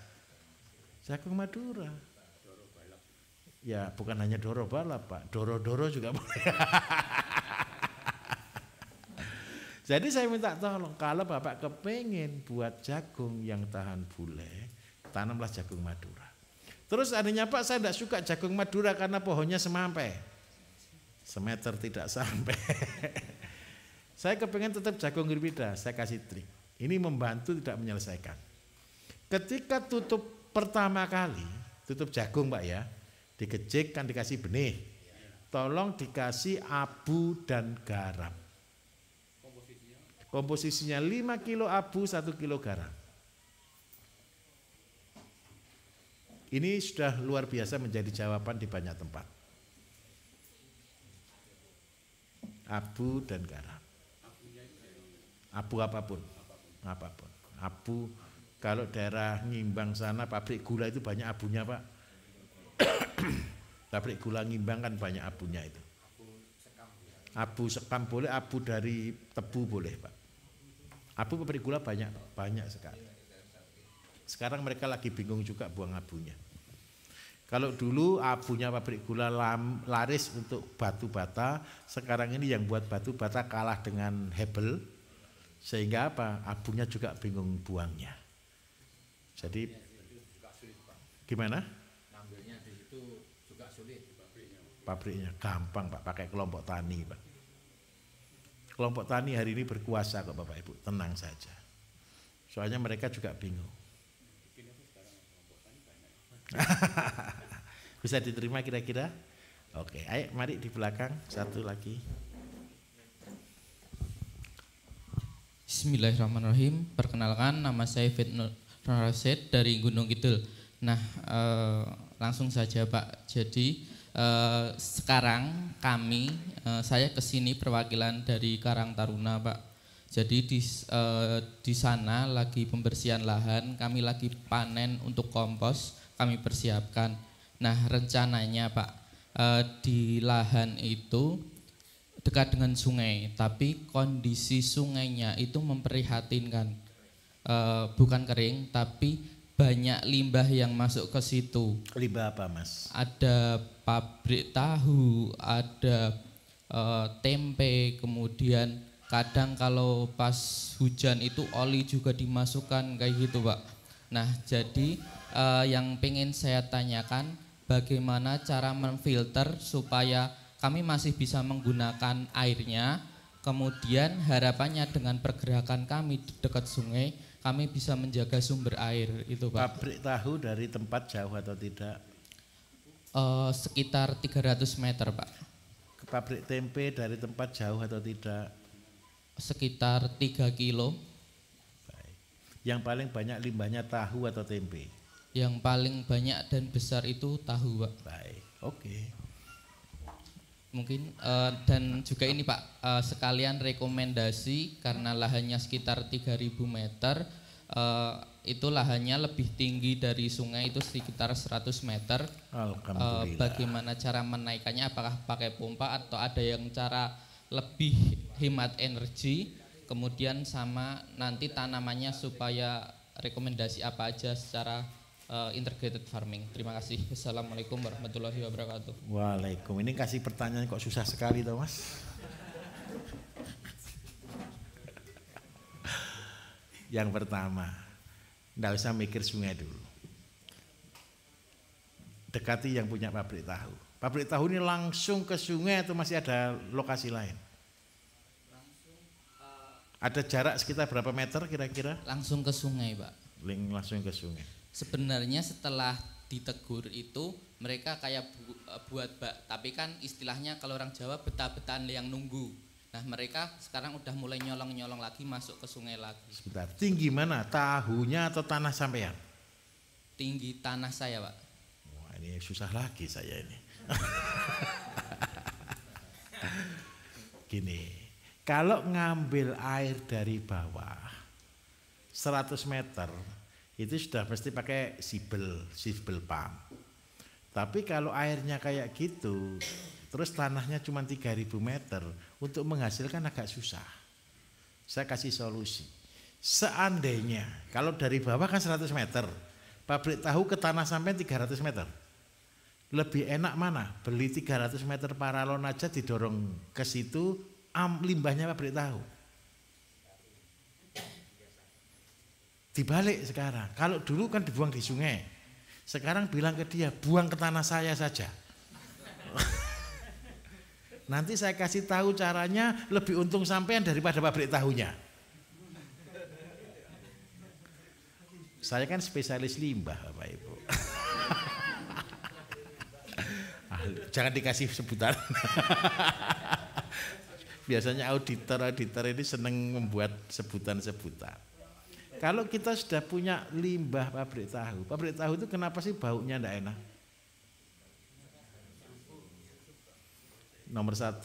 Jagung Madura. Ya bukan hanya doro balap Pak, doro-doro juga boleh. Jadi saya minta tolong, kalau Bapak kepengen buat jagung yang tahan bule, tanamlah jagung Madura. Terus adanya Pak, saya tidak suka jagung Madura karena pohonnya semampai. Semeter tidak sampai. Saya kepengen tetap jagung hibrida, saya kasih trik. Ini membantu tidak menyelesaikan. Ketika tutup pertama kali, tutup jagung Pak ya, dikejik kan dikasih benih. Tolong dikasih abu dan garam. Komposisinya 5 kilo abu, 1 kilo garam. Ini sudah luar biasa menjadi jawaban di banyak tempat. Abu dan garam. Abu apapun. Abu, kalau daerah Ngimbang sana pabrik gula itu banyak abunya Pak. Pabrik gula Ngimbang kan banyak abunya itu. Abu sekam boleh, abu dari tebu boleh Pak. Abu pabrik gula banyak sekali. Sekarang mereka lagi bingung juga buang abunya. Kalau dulu abunya pabrik gula laris untuk batu bata, sekarang ini yang buat batu bata kalah dengan hebel, sehingga apa? Abunya juga bingung buangnya. Jadi gimana? Ngambilnya di situ juga sulit pabriknya. Gampang Pak, pakai kelompok tani Pak. Kelompok tani hari ini berkuasa kok Bapak Ibu, tenang saja. Soalnya mereka juga bingung. Bisa diterima kira-kira? Oke, ayo mari di belakang, satu lagi. Bismillahirrahmanirrahim. Perkenalkan, nama saya Fitnur Rasid dari Gunung Kidul. Nah, langsung saja Pak. Jadi sekarang saya kesini perwakilan dari Karang Taruna Pak. Jadi di sana lagi pembersihan lahan, kami lagi panen untuk kompos, kami persiapkan. Nah rencananya Pak, di lahan itu dekat dengan sungai, tapi kondisi sungainya itu memprihatinkan, bukan kering tapi banyak limbah yang masuk ke situ. Limbah apa Mas? Ada pabrik tahu, ada tempe, kemudian kadang kalau pas hujan itu oli juga dimasukkan kayak gitu Pak. Nah jadi yang pengen saya tanyakan, bagaimana cara memfilter supaya kami masih bisa menggunakan airnya, kemudian harapannya dengan pergerakan kami di dekat sungai, kami bisa menjaga sumber air itu Pak. Pabrik tahu dari tempat jauh atau tidak? Sekitar 300 meter Pak. Pabrik tempe dari tempat jauh atau tidak? Sekitar 3 kilo. Baik. Yang paling banyak limbahnya tahu atau tempe? Yang paling banyak dan besar itu tahu Pak. Baik, oke. Mungkin dan juga ini Pak, sekalian rekomendasi karena lahannya sekitar 3.000 meter, itu lahannya lebih tinggi dari sungai itu sekitar 100 meter. Alhamdulillah. Bagaimana cara menaikkannya, apakah pakai pompa atau ada yang cara lebih hemat energi, kemudian sama nanti tanamannya supaya rekomendasi apa aja secara integrated farming. Terima kasih. Assalamualaikum warahmatullahi wabarakatuh. Waalaikumsalam. Ini kasih pertanyaan kok susah sekali toh Mas. Yang pertama, nggak usah mikir sungai dulu. Dekati yang punya pabrik tahu. Pabrik tahu ini langsung ke sungai atau masih ada lokasi lain? Ada jarak sekitar berapa meter kira-kira? Langsung ke sungai Pak. Langsung ke sungai. sebenarnya setelah ditegur itu mereka kayak buat bak, tapi kan istilahnya kalau orang Jawa betah-betahan yang nunggu. Nah mereka sekarang udah mulai nyolong-nyolong lagi masuk ke sungai lagi. Sebentar, tinggi mana? Tahunya atau tanah sampean? Tinggi tanah saya, Pak. Wah, ini susah lagi saya ini. Gini, kalau ngambil air dari bawah 100 meter itu sudah mesti pakai sibel pump. Tapi kalau airnya kayak gitu, terus tanahnya cuma 3000 meter, untuk menghasilkan agak susah. Saya kasih solusi. Seandainya kalau dari bawah kan 100 meter, pabrik tahu ke tanah sampai 300 meter. Lebih enak mana? Beli 300 meter paralon aja didorong ke situ, limbahnya pabrik tahu. Dibalik sekarang. Kalau dulu kan dibuang di sungai. Sekarang bilang ke dia, buang ke tanah saya saja. Nanti saya kasih tahu caranya, lebih untung sampean daripada pabrik tahunya. Saya kan spesialis limbah, Bapak Ibu. Jangan dikasih sebutan. Biasanya auditor ini senang membuat sebutan-sebutan. Kalau kita sudah punya limbah pabrik tahu itu kenapa sih baunya enggak enak? Nomor 1,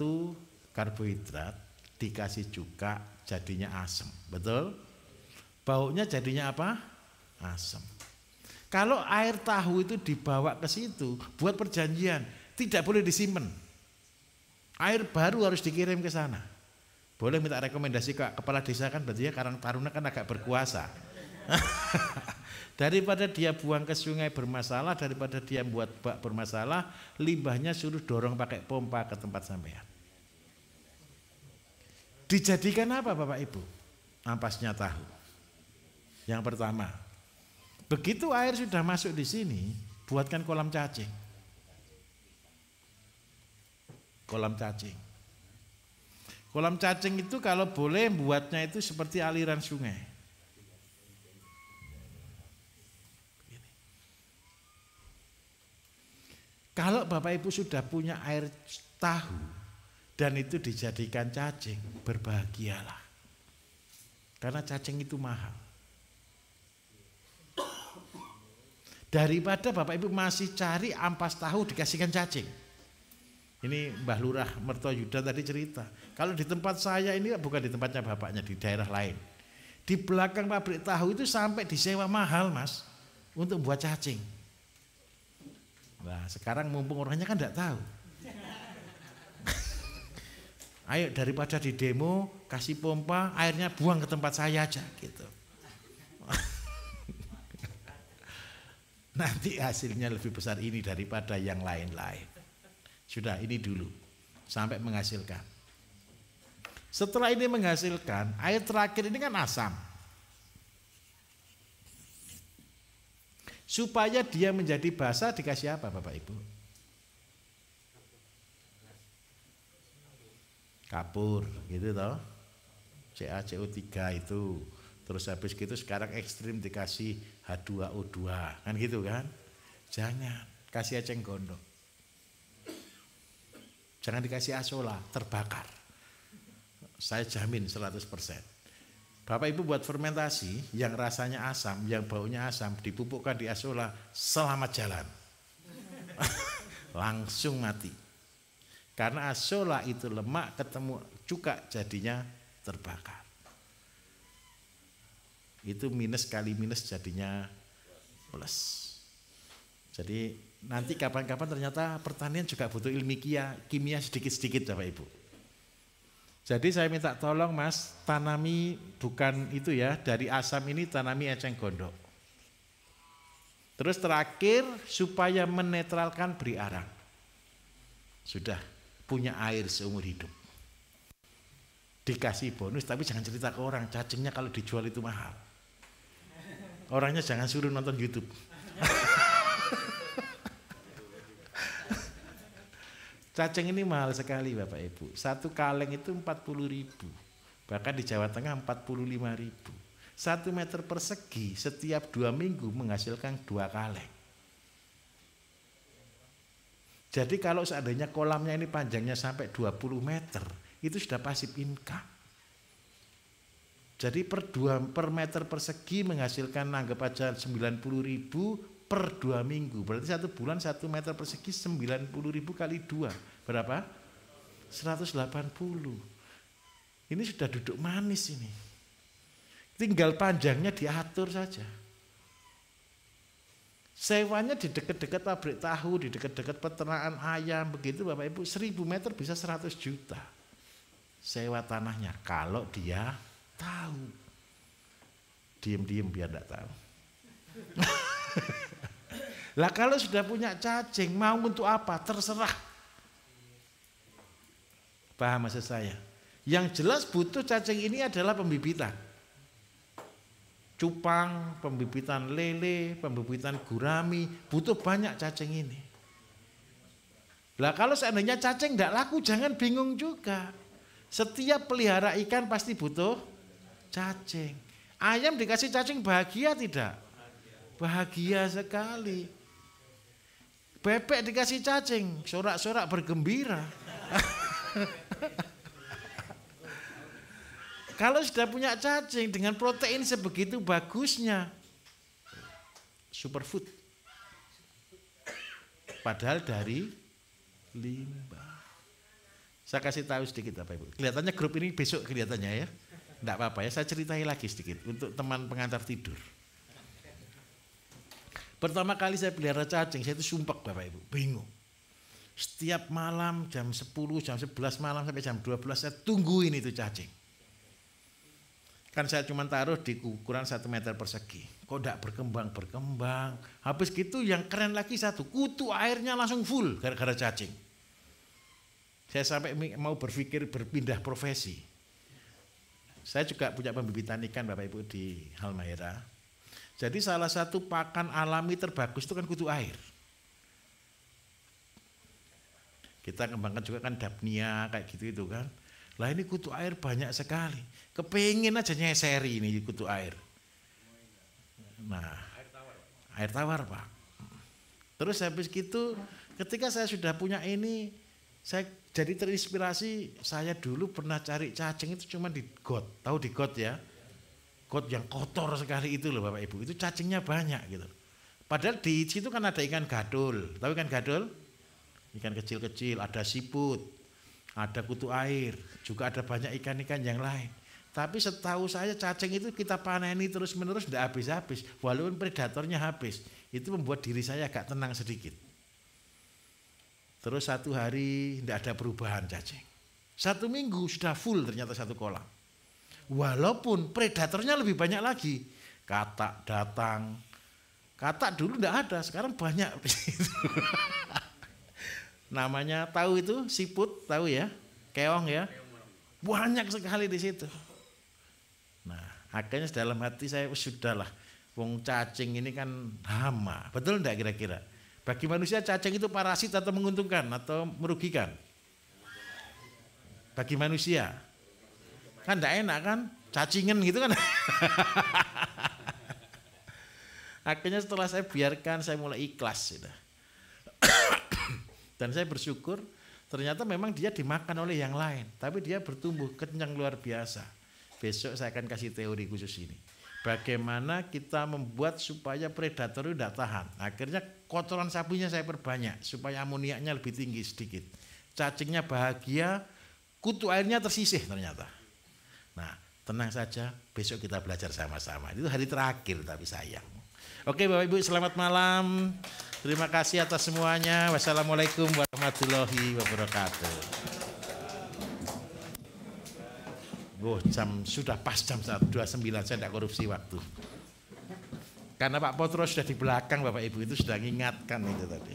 karbohidrat dikasih cuka jadinya asam, betul? Baunya jadinya apa? Asam. Kalau air tahu itu dibawa ke situ, buat perjanjian, tidak boleh disimpan. Air baru harus dikirim ke sana. Boleh minta rekomendasi ke kepala desa kan, berarti ya Karang Taruna kan agak berkuasa. Daripada dia buang ke sungai bermasalah, daripada dia buat bak bermasalah, limbahnya suruh dorong pakai pompa ke tempat sampean. Dijadikan apa Bapak Ibu? Ampasnya tahu. Yang pertama, begitu air sudah masuk di sini, buatkan kolam cacing. Kolam cacing. Kolam cacing itu kalau boleh buatnya itu seperti aliran sungai. Kalau Bapak Ibu sudah punya air tahu dan itu dijadikan cacing, berbahagialah. Karena cacing itu mahal. Daripada Bapak Ibu masih cari ampas tahu dikasihkan cacing. Ini Mbah Lurah Mertoyudan tadi cerita. Kalau di tempat saya ini bukan di tempatnya bapaknya, di daerah lain. Di belakang pabrik tahu itu sampai disewa mahal Mas untuk buat cacing. Nah sekarang mumpung orangnya kan enggak tahu. Ayo daripada di demo kasih pompa, airnya buang ke tempat saya aja gitu. Nanti hasilnya lebih besar ini daripada yang lain-lain. Sudah ini dulu sampai menghasilkan. Setelah ini menghasilkan, air terakhir ini kan asam. Supaya dia menjadi basa dikasih apa Bapak Ibu? Kapur gitu toh. CaCO3 itu. Terus habis gitu sekarang ekstrim dikasih H2O2 kan gitu kan? Jangan, kasih eceng gondok. Jangan dikasih asola, terbakar. Saya jamin 100%. Bapak Ibu buat fermentasi yang rasanya asam, yang baunya asam, dipupukkan di asola, selamat jalan. Langsung mati. Karena asola itu lemak ketemu cuka jadinya terbakar. Itu minus kali minus jadinya plus. Jadi nanti kapan-kapan ternyata pertanian juga butuh ilmu kimia sedikit-sedikit Bapak Ibu. Jadi saya minta tolong Mas, tanami bukan itu ya, dari asam ini tanami eceng gondok. Terus terakhir supaya menetralkan beri arang. Sudah punya air seumur hidup. Dikasih bonus tapi jangan cerita ke orang, cacingnya kalau dijual itu mahal. Orangnya jangan suruh nonton YouTube. Cacing ini mahal sekali Bapak Ibu. Satu kaleng itu 40.000. Bahkan di Jawa Tengah 45.000. 1 meter persegi setiap 2 minggu menghasilkan 2 kaleng. Jadi kalau seandainya kolamnya ini panjangnya sampai 20 meter, itu sudah passive income. Jadi per meter persegi menghasilkan anggap aja 90.000 per 2 minggu. Berarti 1 bulan 1 meter persegi 90.000 kali 2. Berapa? 180. Ini sudah duduk manis ini. Tinggal panjangnya diatur saja. Sewanya di dekat-dekat pabrik tahu, di dekat-dekat peternakan ayam, begitu Bapak Ibu, 1000 meter bisa 100 juta. Sewa tanahnya, kalau dia tahu. Diem-diem biar enggak tahu. Lah kalau sudah punya cacing, mau untuk apa? Terserah. Paham maksud saya? Yang jelas butuh cacing ini adalah pembibitan. Cupang, pembibitan lele, pembibitan gurami, butuh banyak cacing ini. Lah kalau seandainya cacing tidak laku, jangan bingung juga. Setiap pelihara ikan pasti butuh cacing. Ayam dikasih cacing bahagia tidak? Bahagia sekali. Bebek dikasih cacing, sorak-sorak bergembira. Kalau sudah punya cacing dengan protein sebegitu bagusnya, superfood. Padahal dari limbah. Saya kasih tahu sedikit Bapak Ibu. Kelihatannya grup ini besok kelihatannya ya. Enggak apa-apa ya, saya ceritain lagi sedikit untuk teman pengantar tidur. Pertama kali saya pelihara cacing, saya itu sumpek Bapak Ibu, bingung. Setiap malam jam 10, jam 11 malam sampai jam 12 saya tungguin itu cacing. Kan saya cuma taruh di ukuran 1 meter persegi. Kok enggak berkembang. Habis gitu yang keren lagi satu, kutu airnya langsung full gara-gara cacing. Saya sampai mau berpikir berpindah profesi. Saya juga punya pembibitan ikan Bapak Ibu di Halmahera. Jadi salah satu pakan alami terbagus itu kan kutu air. Kita kembangkan juga kan dapnia kayak gitu itu kan. Lah ini kutu air banyak sekali. Kepengin aja nyeseri ini kutu air. Nah, air tawar Pak. Terus habis gitu ketika saya sudah punya ini, saya jadi terinspirasi. Saya dulu pernah cari cacing itu cuma di got. Tahu di got ya? Got yang kotor sekali itu loh Bapak Ibu. Itu cacingnya banyak gitu. Padahal di situ kan ada ikan gadul. Tahu ikan gadul? Ikan kecil-kecil, ada siput, ada kutu air, juga ada banyak ikan-ikan yang lain. Tapi setahu saya cacing itu kita paneni terus-menerus tidak habis-habis. Walaupun predatornya habis. Itu membuat diri saya agak tenang sedikit. Terus satu hari tidak ada perubahan cacing. 1 minggu sudah full ternyata 1 kolam. Walaupun predatornya lebih banyak lagi. Katak datang. Katak dulu tidak ada, sekarang banyak. Namanya tahu itu siput, tahu ya? Keong ya? Banyak sekali di situ. Nah, akhirnya dalam hati saya sudahlah, wong cacing ini kan hama, betul enggak kira-kira? Bagi manusia cacing itu parasit atau menguntungkan atau merugikan? Bagi manusia, kan enggak enak kan, cacingan gitu kan? Akhirnya setelah saya biarkan, saya mulai ikhlas sudah. Dan saya bersyukur ternyata memang dia dimakan oleh yang lain, tapi dia bertumbuh kencang luar biasa. Besok saya akan kasih teori khusus ini. Bagaimana kita membuat supaya predator itu tidak tahan. Akhirnya kotoran sapinya saya perbanyak supaya amoniaknya lebih tinggi sedikit. Cacingnya bahagia, kutu airnya tersisih ternyata. Nah, tenang saja, besok kita belajar sama-sama. Itu hari terakhir tapi sayang. Oke Bapak Ibu, selamat malam. Terima kasih atas semuanya. Wassalamualaikum warahmatullahi wabarakatuh. Sudah pas jam 1:29, saya tidak korupsi waktu. Karena Pak Potro sudah di belakang Bapak Ibu itu sudah mengingatkan itu tadi.